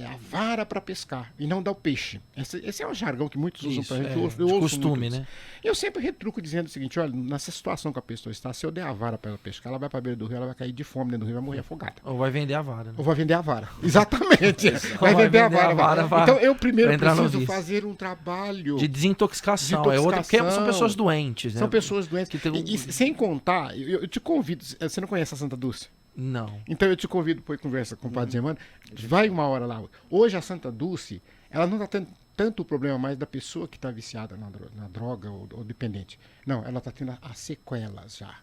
a vara para pescar e não dar o peixe. Esse é um jargão que muitos usam para a gente. Eu ouço costume, muito né? Eu sempre retruco dizendo o seguinte: olha, nessa situação que a pessoa está, se eu der a vara para ela pescar, ela vai para a beira do rio, ela vai cair de fome dentro do rio, vai morrer afogada. Ou vai vender a vara. Né? Ou vai vender a vara. Exatamente. vai vender a vara. Então eu primeiro preciso fazer um trabalho de desintoxicação. É outra, porque são pessoas doentes. Né? São pessoas doentes. Que e sem contar, eu te convido, você não conhece a Santa Dulce? Não. Então eu te convido para conversa com o Padre Germano. Vai uma hora lá. Hoje a Santa Dulce, ela não está tendo tanto o problema mais da pessoa que está viciada na droga ou dependente. Não, ela está tendo as sequelas já.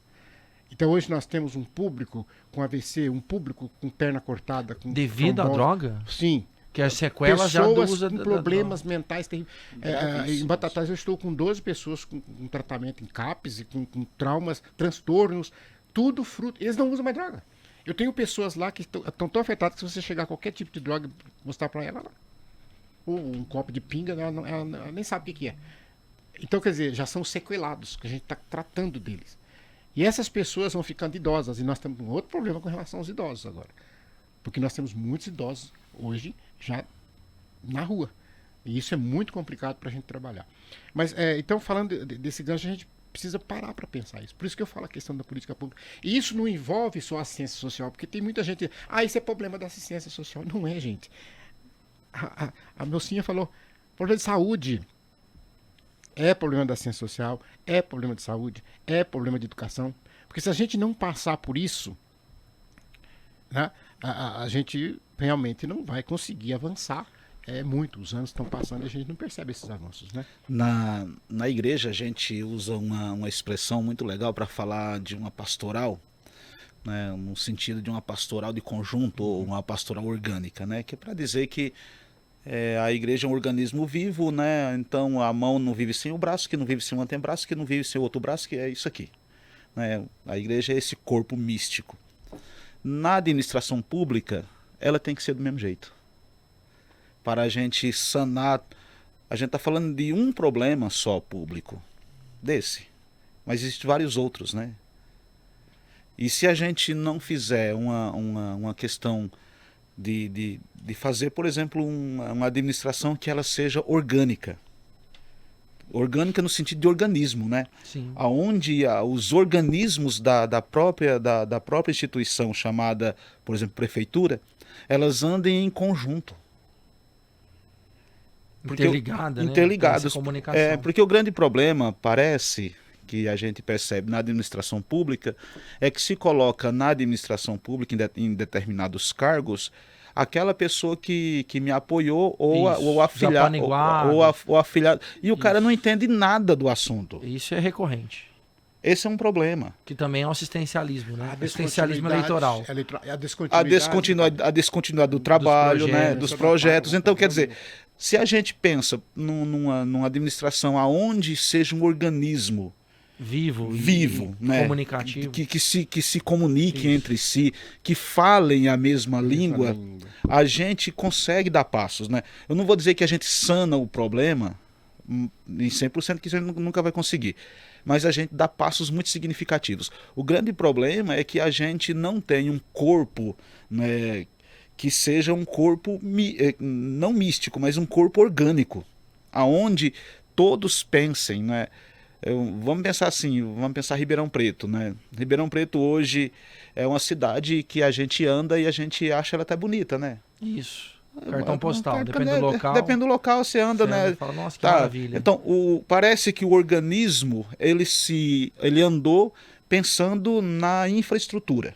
Então hoje nós temos um público com AVC, um público com perna cortada. Devido à droga? Sim. Que as sequelas já do uso com problemas mentais terríveis. Em Batatais eu estou com 12 pessoas com tratamento em CAPS, e com traumas, transtornos, tudo fruto. Eles não usam mais droga. Eu tenho pessoas lá que estão tão afetadas que se você chegar a qualquer tipo de droga mostrar para ela, ou um copo de pinga, ela nem sabe o que é. Então, quer dizer, já são sequelados, que a gente está tratando deles. E essas pessoas vão ficando idosas, e nós temos um outro problema com relação aos idosos agora. Porque nós temos muitos idosos hoje já na rua. E isso é muito complicado para a gente trabalhar. Mas, então, falando desse gancho, a gente precisa parar para pensar isso. Por isso que eu falo a questão da política pública. E isso não envolve só a assistência social, porque tem muita gente... isso é problema da assistência social. Não é, gente. A mocinha falou, problema de saúde é problema da assistência social, é problema de saúde, é problema de educação. Porque se a gente não passar por isso, né, a gente realmente não vai conseguir avançar. Os anos estão passando e a gente não percebe esses avanços, né? Na igreja a gente usa uma expressão muito legal para falar de uma pastoral, né, no sentido de uma pastoral de conjunto ou uma pastoral orgânica, né, que é para dizer que a igreja é um organismo vivo, né, então a mão não vive sem o braço, que não vive sem o antebraço, que não vive sem o outro braço, que é isso aqui. Né? A igreja é esse corpo místico. Na administração pública, ela tem que ser do mesmo jeito. Para a gente sanar, a gente está falando de um problema só público, desse, mas existem vários outros, né? E se a gente não fizer uma questão de fazer, por exemplo, uma administração que ela seja orgânica no sentido de organismo, né? Sim. Onde os organismos da própria instituição chamada, por exemplo, prefeitura, elas andem em conjunto. Interligadas, né? Comunicação. Porque o grande problema, parece, que a gente percebe na administração pública, é que se coloca na administração pública, em determinados cargos, aquela pessoa que me apoiou ou afiliado. Ou afiliado. E o cara não entende nada do assunto. Isso é recorrente. Esse é um problema. Que também é um assistencialismo, né? Assistencialismo eleitoral. A descontinuidade do trabalho, dos projetos. Então, quer dizer, se a gente pensa numa administração aonde seja um organismo vivo, né? comunicativo. Que se comuniquem Isso. entre si, que falem a mesma língua, a gente consegue dar passos, né? Eu não vou dizer que a gente sana o problema em 100%, que a gente nunca vai conseguir, mas a gente dá passos muito significativos. O grande problema é que a gente não tem um corpo, né, que seja um corpo não místico, mas um corpo orgânico, aonde todos pensem, né? Vamos pensar assim, vamos pensar Ribeirão Preto, né? Ribeirão Preto hoje é uma cidade que a gente anda e a gente acha ela até bonita, né? Isso. Cartão postal, depende do local. Depende do local, você anda, né? Fala, nossa, que maravilha. Então, parece que o organismo, ele andou pensando na infraestrutura.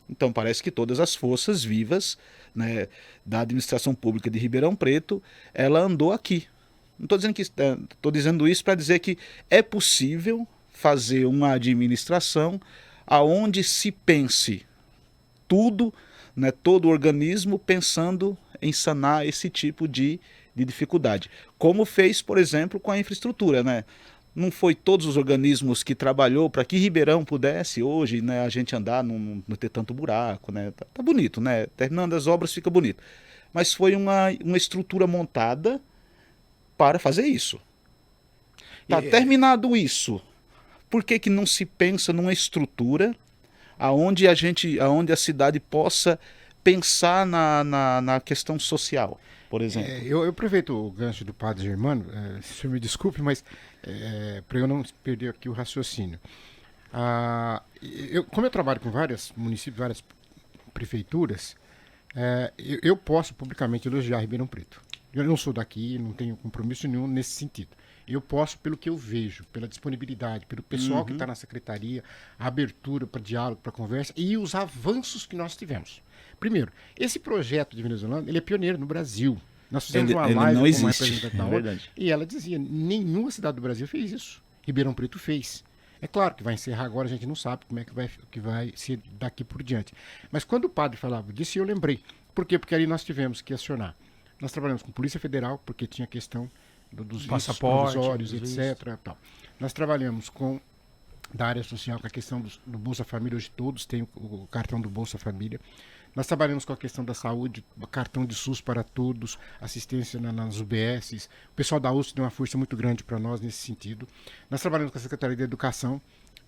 Então, parece que todas as forças vivas, né, da administração pública de Ribeirão Preto, ela andou aqui. Não estou dizendo isso para dizer que é possível fazer uma administração aonde se pense tudo, né, todo o organismo pensando em sanar esse tipo de dificuldade. Como fez, por exemplo, com a infraestrutura, né? Não foi todos os organismos que trabalhou para que Ribeirão pudesse hoje, né, a gente andar, não ter tanto buraco, né? Tá bonito, né? Terminando as obras fica bonito. Mas foi uma estrutura montada para fazer isso. Tá terminado isso. Por que não se pensa numa estrutura aonde a cidade possa pensar na questão social, por exemplo? Eu aproveito o gancho do padre Germano, se o senhor me desculpe, mas para eu não perder aqui o raciocínio. Como eu trabalho com vários municípios, várias prefeituras, eu posso publicamente elogiar Ribeirão Preto. Eu não sou daqui, não tenho compromisso nenhum nesse sentido. Eu posso pelo que eu vejo, pela disponibilidade, pelo pessoal que está na secretaria, a abertura para diálogo, para conversa e os avanços que nós tivemos. Primeiro, esse projeto de Venezuelano, ele é pioneiro no Brasil. Nós fizemos uma live com uma representante da ONU e ela dizia, nenhuma cidade do Brasil fez isso. Ribeirão Preto fez. É claro que vai encerrar agora, a gente não sabe como é que vai ser daqui por diante. Mas quando o padre falava disso, eu lembrei. Por quê? Porque ali nós tivemos que acionar. Nós trabalhamos com Polícia Federal, porque tinha questão dos passaportes, provisórios, etc. Tal. Nós trabalhamos da área social, com a questão do Bolsa Família, hoje todos têm o cartão do Bolsa Família. Nós trabalhamos com a questão da saúde, cartão de SUS para todos, assistência nas UBSs. O pessoal da USP deu uma força muito grande para nós nesse sentido. Nós trabalhamos com a Secretaria da Educação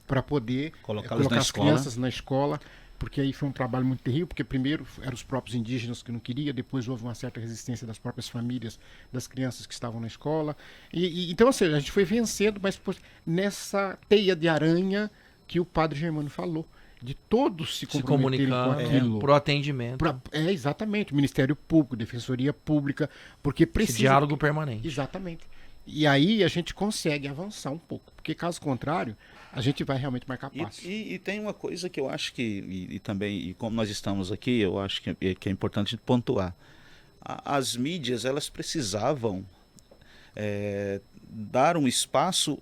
para poder colocar as crianças na escola, porque aí foi um trabalho muito terrível, porque primeiro eram os próprios indígenas que não queriam, depois houve uma certa resistência das próprias famílias, das crianças que estavam na escola. Então, ou seja, a gente foi vencendo, mas nessa teia de aranha que o padre Germano falou, de todos se comprometerem com aquilo. Pro atendimento. Exatamente, Ministério Público, Defensoria Pública, porque precisa... Esse diálogo permanente. Exatamente. E aí a gente consegue avançar um pouco, porque caso contrário, a gente vai realmente marcar passo. E tem uma coisa que eu acho que, também, como nós estamos aqui, eu acho que é importante pontuar. As mídias, elas precisavam dar um espaço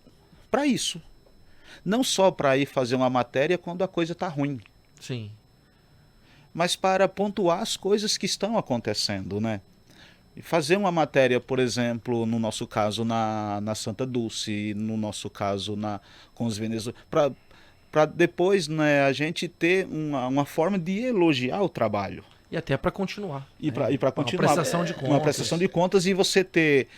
para isso. Não só para ir fazer uma matéria quando a coisa está ruim. Sim. Mas para pontuar as coisas que estão acontecendo, né? E fazer uma matéria, por exemplo, no nosso caso na Santa Dulce, no nosso caso com os venezuelanos, para depois, né, a gente ter uma forma de elogiar o trabalho. E até para continuar. E para continuar. Uma prestação de contas. Uma prestação de contas e você ter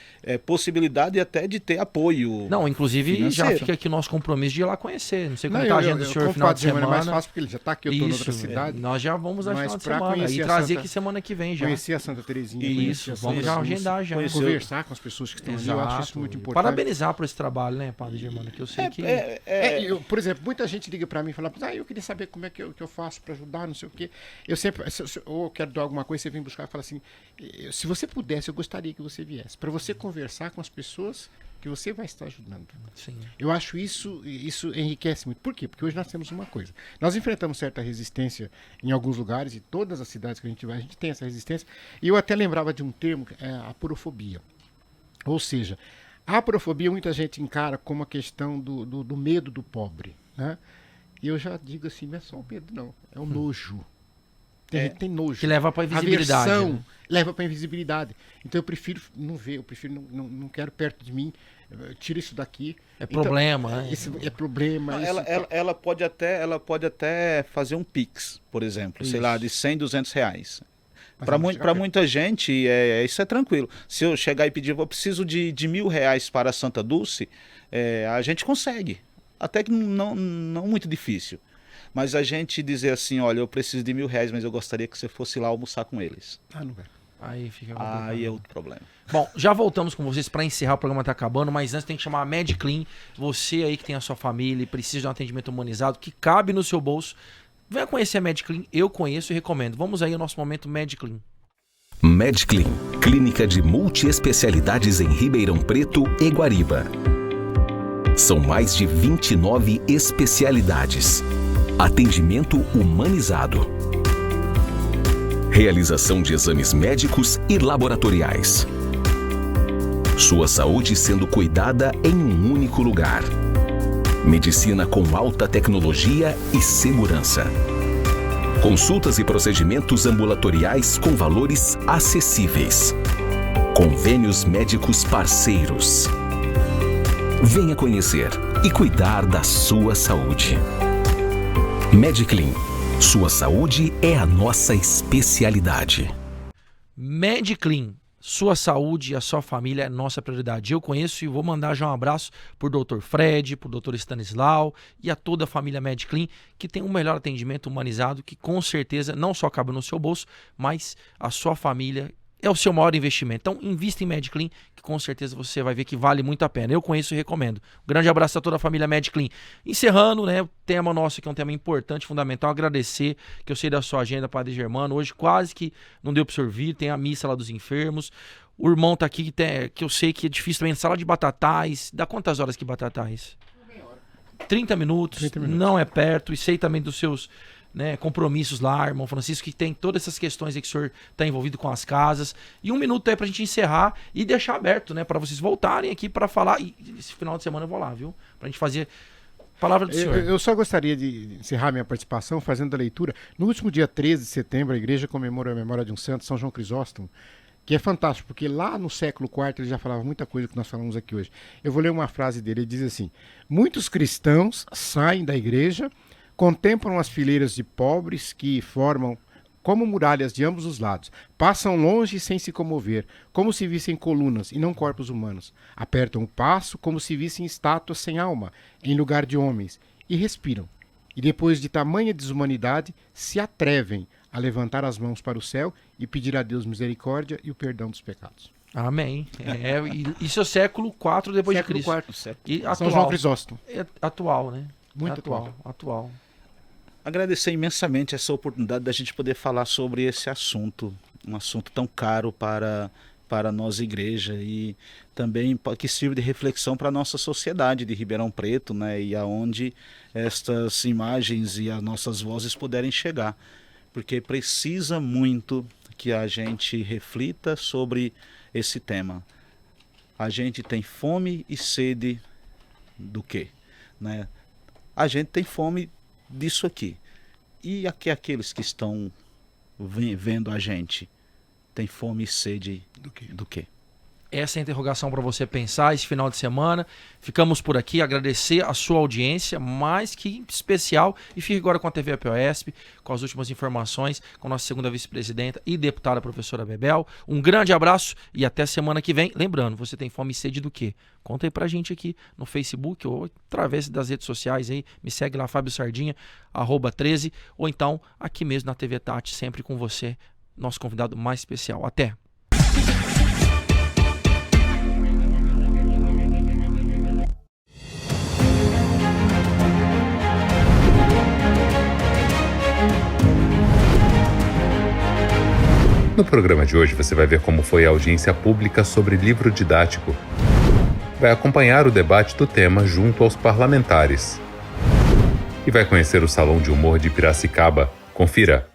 possibilidade até de ter apoio. Não, inclusive financeiro. Já fica aqui o nosso compromisso de ir lá conhecer. Não sei como está a agenda do senhor final de semana. É mais fácil porque ele já está aqui, eu estou em outra cidade. Nós já vamos ao final de semana e trazer aqui semana que vem já. Conhecer a Santa Terezinha. Isso, vamos já agendar já. Conversar com as pessoas que estão ali, eu acho isso muito importante. Parabenizar por esse trabalho, né, Padre Germano, que eu sei que... Por exemplo, muita gente liga para mim e fala, eu queria saber como é que eu faço para ajudar, não sei o quê. Eu sempre, ou eu quero dar alguma coisa, você vem buscar e fala assim, se você pudesse, eu gostaria que você viesse, para você conversar com as pessoas que você vai estar ajudando. Sim. Eu acho isso enriquece muito. Por quê? Porque hoje nós temos uma coisa. Nós enfrentamos certa resistência em alguns lugares, e todas as cidades que a gente vai, a gente tem essa resistência. E eu até lembrava de um termo, a aporofobia. Ou seja, a aporofobia muita gente encara como a questão do medo do pobre, né? E eu já digo assim, não é só o medo, não. É o nojo. Tem gente que tem nojo. Que leva pra invisibilidade. Aversão Né? leva pra invisibilidade. Então eu prefiro não ver, não quero perto de mim. Tira isso daqui. É problema, né? Isso é problema. Ela pode até fazer um Pix, por exemplo, sei lá, de 100, 200 reais. Para muita gente, isso é tranquilo. Se eu chegar e pedir, eu preciso de R$1.000 para a Santa Dulce, a gente consegue. Até que não muito difícil. Mas a gente dizer assim, olha, eu preciso de R$1.000, mas eu gostaria que você fosse lá almoçar com eles. Não vai. Aí fica complicado. Aí é outro problema. Bom, já voltamos com vocês para encerrar, o programa tá acabando, mas antes tem que chamar a MedClean. Você aí que tem a sua família e precisa de um atendimento humanizado que cabe no seu bolso, venha conhecer a MedClean, eu conheço e recomendo. Vamos aí ao nosso momento MedClean. MedClean, clínica de multiespecialidades em Ribeirão Preto e Guariba. São mais de 29 especialidades. Atendimento humanizado. Realização de exames médicos e laboratoriais. Sua saúde sendo cuidada em um único lugar. Medicina com alta tecnologia e segurança. Consultas e procedimentos ambulatoriais com valores acessíveis. Convênios médicos parceiros. Venha conhecer e cuidar da sua saúde. MedClean. Sua saúde é a nossa especialidade. MedClean. Sua saúde e a sua família é nossa prioridade. Eu conheço e vou mandar já um abraço pro Dr. Fred, pro Dr. Stanislau e a toda a família MedClean, que tem um melhor atendimento humanizado que com certeza não só cabe no seu bolso, mas a sua família é o seu maior investimento. Então, invista em MedClean, que com certeza você vai ver que vale muito a pena. Eu conheço e recomendo. Um grande abraço a toda a família MedClean. Encerrando, né, o tema nosso, que é um tema importante, fundamental, agradecer, que eu sei da sua agenda, Padre Germano. Hoje quase que não deu para o senhor vir, tem a missa lá dos enfermos. O irmão tá aqui, que eu sei que é difícil também, sala de Batatais. Dá quantas horas que Batatais? 30 minutos, 30 minutos. Não é perto, e sei também dos seus... né, compromissos lá, irmão Francisco, que tem todas essas questões aí que o senhor está envolvido com as casas. E um minuto aí pra gente encerrar e deixar aberto, né, para vocês voltarem aqui para falar. E esse final de semana eu vou lá, viu? Pra gente fazer palavra do senhor. Eu só gostaria de encerrar minha participação fazendo a leitura. No último dia 13 de setembro, a igreja comemora a memória de um santo, São João Crisóstomo, que é fantástico, porque lá no século IV ele já falava muita coisa que nós falamos aqui hoje. Eu vou ler uma frase dele, ele diz assim: muitos cristãos saem da igreja, contemplam as fileiras de pobres que formam como muralhas de ambos os lados. Passam longe sem se comover, como se vissem colunas e não corpos humanos. Apertam o passo como se vissem estátuas sem alma, em lugar de homens, e respiram. E depois de tamanha desumanidade, se atrevem a levantar as mãos para o céu e pedir a Deus misericórdia e o perdão dos pecados. Amém. Isso é o século IV depois de Cristo. E atual. São João Crisóstomo. É atual, né? Muito atual. Agradecer imensamente essa oportunidade da gente poder falar sobre esse assunto, um assunto tão caro para nós igreja e também que sirva de reflexão para a nossa sociedade de Ribeirão Preto, né, e aonde estas imagens e as nossas vozes puderem chegar, porque precisa muito que a gente reflita sobre esse tema. A gente tem fome e sede do quê? Né? A gente tem fome disso aqui. E aqueles que estão vendo a gente tem fome e sede do quê? Essa é a interrogação para você pensar esse final de semana. Ficamos por aqui, agradecer a sua audiência, mais que especial. E fique agora com a TV APOESP, com as últimas informações, com a nossa segunda vice-presidenta e deputada professora Bebel. Um grande abraço e até semana que vem. Lembrando, você tem fome e sede do quê? Conta aí pra gente aqui no Facebook ou através das redes sociais aí. Me segue lá, Fábio Sardinha, @13, ou então aqui mesmo na TV Tati, sempre com você, nosso convidado mais especial. Até! No programa de hoje você vai ver como foi a audiência pública sobre livro didático. Vai acompanhar o debate do tema junto aos parlamentares. E vai conhecer o Salão de Humor de Piracicaba. Confira!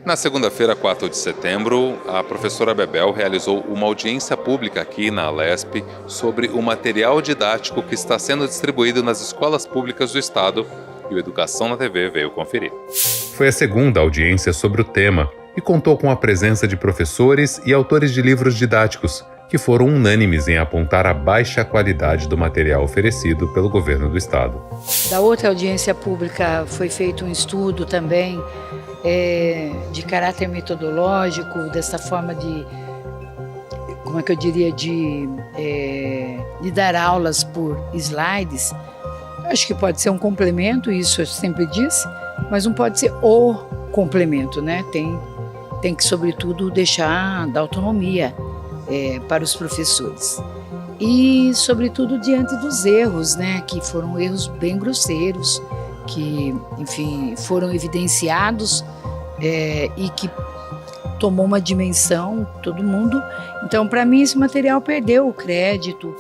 Na segunda-feira, 4 de setembro, a professora Bebel realizou uma audiência pública aqui na Alesp sobre o material didático que está sendo distribuído nas escolas públicas do Estado, e o Educação na TV veio conferir. Foi a segunda audiência sobre o tema e contou com a presença de professores e autores de livros didáticos, que foram unânimes em apontar a baixa qualidade do material oferecido pelo governo do estado. Da outra audiência pública foi feito um estudo também de caráter metodológico, dessa forma de, como é que eu diria, de dar aulas por slides. Acho que pode ser um complemento, isso eu sempre disse, mas não pode ser o complemento, né? Tem que, sobretudo, deixar da autonomia para os professores. E, sobretudo, diante dos erros, né? Que foram erros bem grosseiros, que, enfim, foram evidenciados e que tomou uma dimensão, todo mundo. Então, para mim, esse material perdeu o crédito.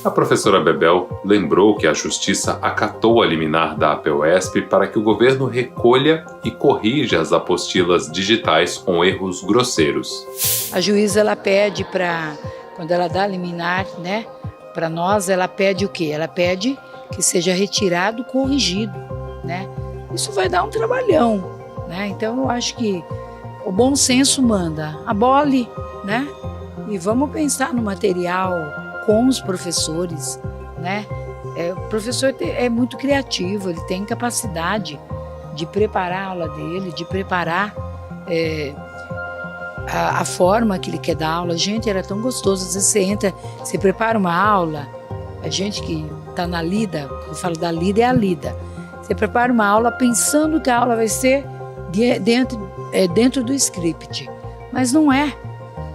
A professora Bebel lembrou que a Justiça acatou a liminar da APUESP para que o governo recolha e corrija as apostilas digitais com erros grosseiros. A juíza, ela pede quando ela dá a liminar, né, para nós, ela pede o quê? Ela pede que seja retirado, corrigido, né? Isso vai dar um trabalhão, né? Então, eu acho que o bom senso manda, abole, né? E vamos pensar no material com os professores, né? O professor é muito criativo, ele tem capacidade de preparar a aula dele, de preparar a forma que ele quer dar aula. Gente, era tão gostoso, às vezes você entra, você prepara uma aula, a gente que está na lida, eu falo da lida, é a lida. Você prepara uma aula pensando que a aula vai ser dentro do script, mas não é.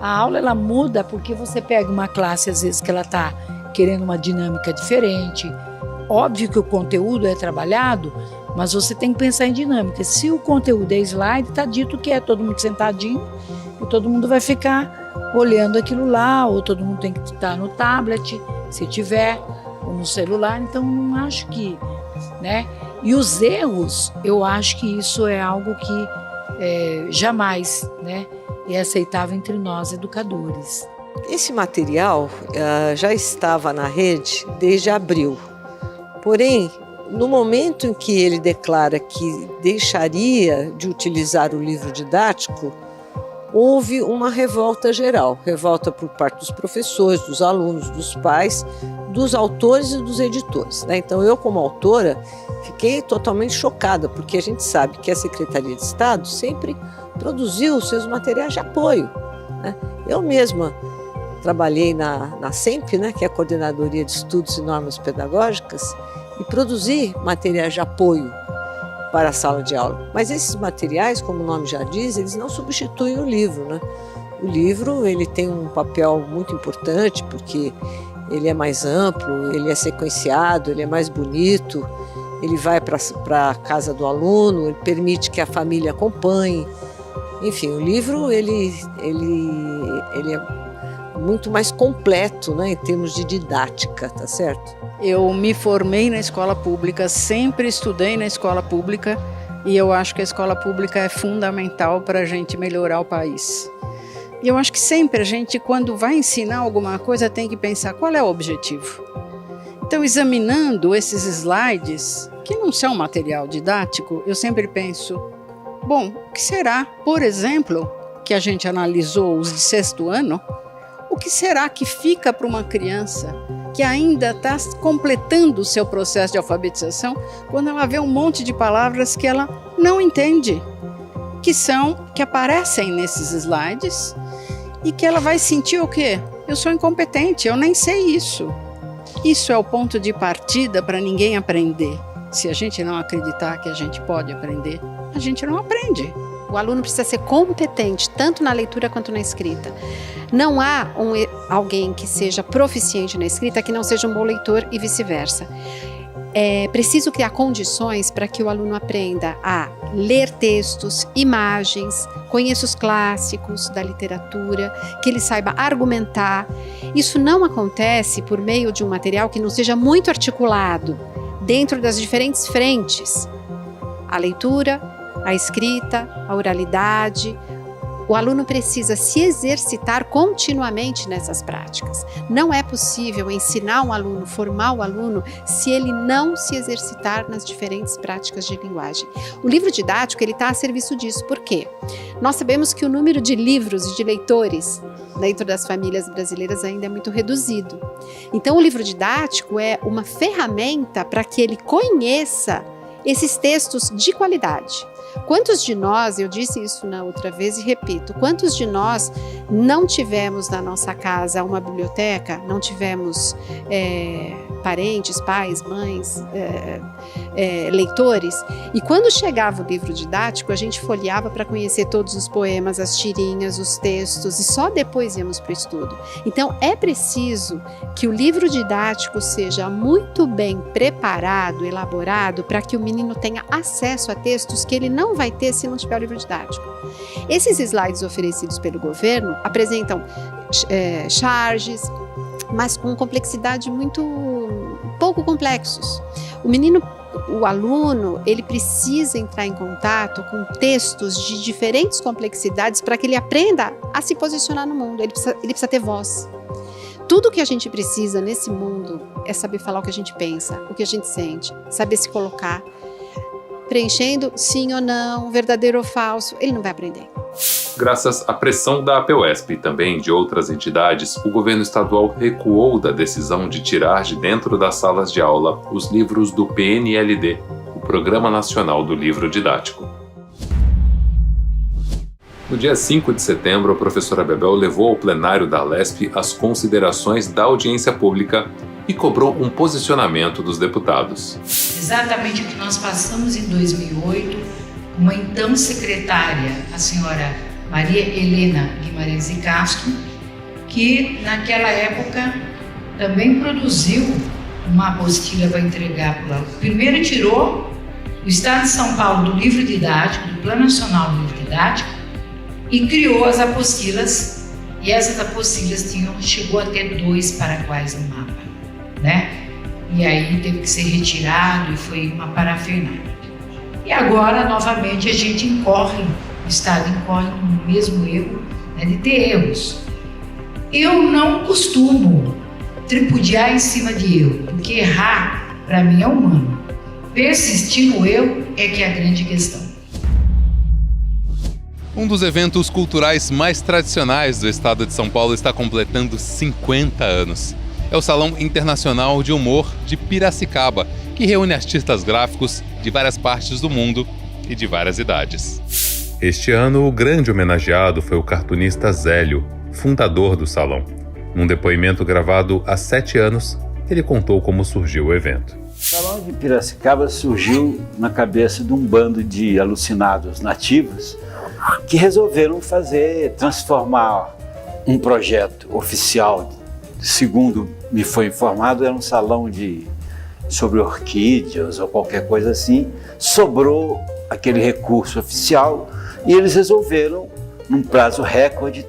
A aula, ela muda porque você pega uma classe, às vezes, que ela está querendo uma dinâmica diferente. Óbvio que o conteúdo é trabalhado, mas você tem que pensar em dinâmica. Se o conteúdo é slide, está dito que é todo mundo sentadinho e todo mundo vai ficar olhando aquilo lá, ou todo mundo tem que estar no tablet, se tiver, ou no celular. Então, não acho que, né? E os erros, eu acho que isso é algo que jamais, né, é aceitável entre nós, educadores. Esse material já estava na rede desde abril. Porém, no momento em que ele declara que deixaria de utilizar o livro didático, houve uma revolta geral. Revolta por parte dos professores, dos alunos, dos pais, dos autores e dos editores, né? Então, eu, como autora, fiquei totalmente chocada, porque a gente sabe que a Secretaria de Estado sempre produziu os seus materiais de apoio, né? Eu mesma trabalhei na SEMP, né, que é a Coordenadoria de Estudos e Normas Pedagógicas, e produzi materiais de apoio para a sala de aula. Mas esses materiais, como o nome já diz, eles não substituem o livro, né? O livro, ele tem um papel muito importante, porque ele é mais amplo, ele é sequenciado, ele é mais bonito, ele vai para a casa do aluno, ele permite que a família acompanhe. Enfim, o livro ele é muito mais completo, né, em termos de didática, tá certo? Eu me formei na escola pública, sempre estudei na escola pública e eu acho que a escola pública é fundamental para a gente melhorar o país. E eu acho que sempre a gente, quando vai ensinar alguma coisa, tem que pensar qual é o objetivo. Então, examinando esses slides, que não são material didático, eu sempre penso, bom, o que será, por exemplo, que a gente analisou os de 6º ano, o que será que fica para uma criança que ainda está completando o seu processo de alfabetização quando ela vê um monte de palavras que ela não entende, que aparecem nesses slides e que ela vai sentir o quê? Eu sou incompetente, eu nem sei isso. Isso é o ponto de partida para ninguém aprender. Se a gente não acreditar que a gente pode aprender, a gente não aprende. O aluno precisa ser competente, tanto na leitura quanto na escrita. Não há alguém que seja proficiente na escrita que não seja um bom leitor e vice-versa. É preciso criar condições para que o aluno aprenda a ler textos, imagens, conheça os clássicos da literatura, que ele saiba argumentar. Isso não acontece por meio de um material que não seja muito articulado dentro das diferentes frentes. A leitura, a escrita, a oralidade, O aluno precisa se exercitar continuamente nessas práticas. Não é possível ensinar um aluno, formar o aluno, se ele não se exercitar nas diferentes práticas de linguagem. O livro didático está a serviço disso. Por quê? Nós sabemos que o número de livros e de leitores dentro das famílias brasileiras ainda é muito reduzido. Então, o livro didático é uma ferramenta para que ele conheça esses textos de qualidade. Quantos de nós, eu disse isso na outra vez e repito, quantos de nós não tivemos na nossa casa uma biblioteca, não tivemos parentes, pais, mães, leitores, e quando chegava o livro didático, a gente folheava para conhecer todos os poemas, as tirinhas, os textos, e só depois íamos para o estudo. Então, é preciso que o livro didático seja muito bem preparado, elaborado, para que o menino tenha acesso a textos que ele não vai ter se não tiver o livro didático. Esses slides oferecidos pelo governo apresentam charges, mas com complexidade muito pouco complexos. O aluno, ele precisa entrar em contato com textos de diferentes complexidades para que ele aprenda a se posicionar no mundo. Ele precisa ter voz. Tudo que a gente precisa nesse mundo é saber falar o que a gente pensa, o que a gente sente, saber se colocar, preenchendo sim ou não, verdadeiro ou falso. Ele não vai aprender. Graças à pressão da APUESP e também de outras entidades, o governo estadual recuou da decisão de tirar de dentro das salas de aula os livros do PNLD, o Programa Nacional do Livro Didático. No dia 5 de setembro, a professora Bebel levou ao plenário da Alesp as considerações da audiência pública e cobrou um posicionamento dos deputados. Exatamente o que nós passamos em 2008, uma então secretária, a senhora Maria Helena Guimarães de Castro, que naquela época também produziu uma apostila para entregar para o aluno. Primeiro tirou o Estado de São Paulo do livro didático, do Plano Nacional do Livro Didático, e criou as apostilas, e essas apostilas chegou a ter 2 paraguaios no mapa, né? E aí teve que ser retirado e foi uma parafernália. E agora, novamente, a gente incorre, o Estado incorre no mesmo erro, né, de ter erros. Eu não costumo tripudiar em cima de erro, porque errar, para mim, é humano. Persistir no erro é que é a grande questão. Um dos eventos culturais mais tradicionais do estado de São Paulo está completando 50 anos. É o Salão Internacional de Humor de Piracicaba, que reúne artistas gráficos de várias partes do mundo e de várias idades. Este ano, o grande homenageado foi o cartunista Zélio, fundador do salão. Num depoimento gravado há 7 anos, ele contou como surgiu o evento. O Salão de Piracicaba surgiu na cabeça de um bando de alucinados nativos que resolveram transformar um projeto oficial. Segundo me foi informado, era um salão sobre orquídeas ou qualquer coisa assim. Sobrou aquele recurso oficial e eles resolveram, num prazo recorde,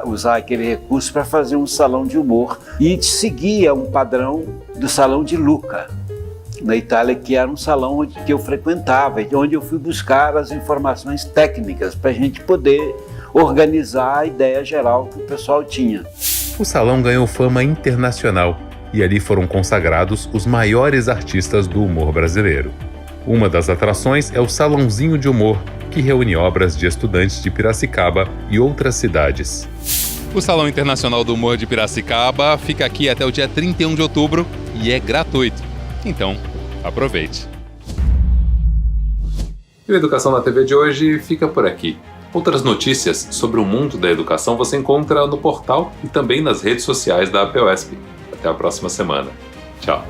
usar aquele recurso para fazer um salão de humor e seguia um padrão do Salão de Lucca, na Itália, que era um salão que eu frequentava, onde eu fui buscar as informações técnicas para a gente poder organizar a ideia geral que o pessoal tinha. O salão ganhou fama internacional e ali foram consagrados os maiores artistas do humor brasileiro. Uma das atrações é o Salãozinho de Humor, que reúne obras de estudantes de Piracicaba e outras cidades. O Salão Internacional do Humor de Piracicaba fica aqui até o dia 31 de outubro e é gratuito. Então, aproveite! E o Educação na TV de hoje fica por aqui. Outras notícias sobre o mundo da educação você encontra no portal e também nas redes sociais da APUESP. Até a próxima semana. Tchau!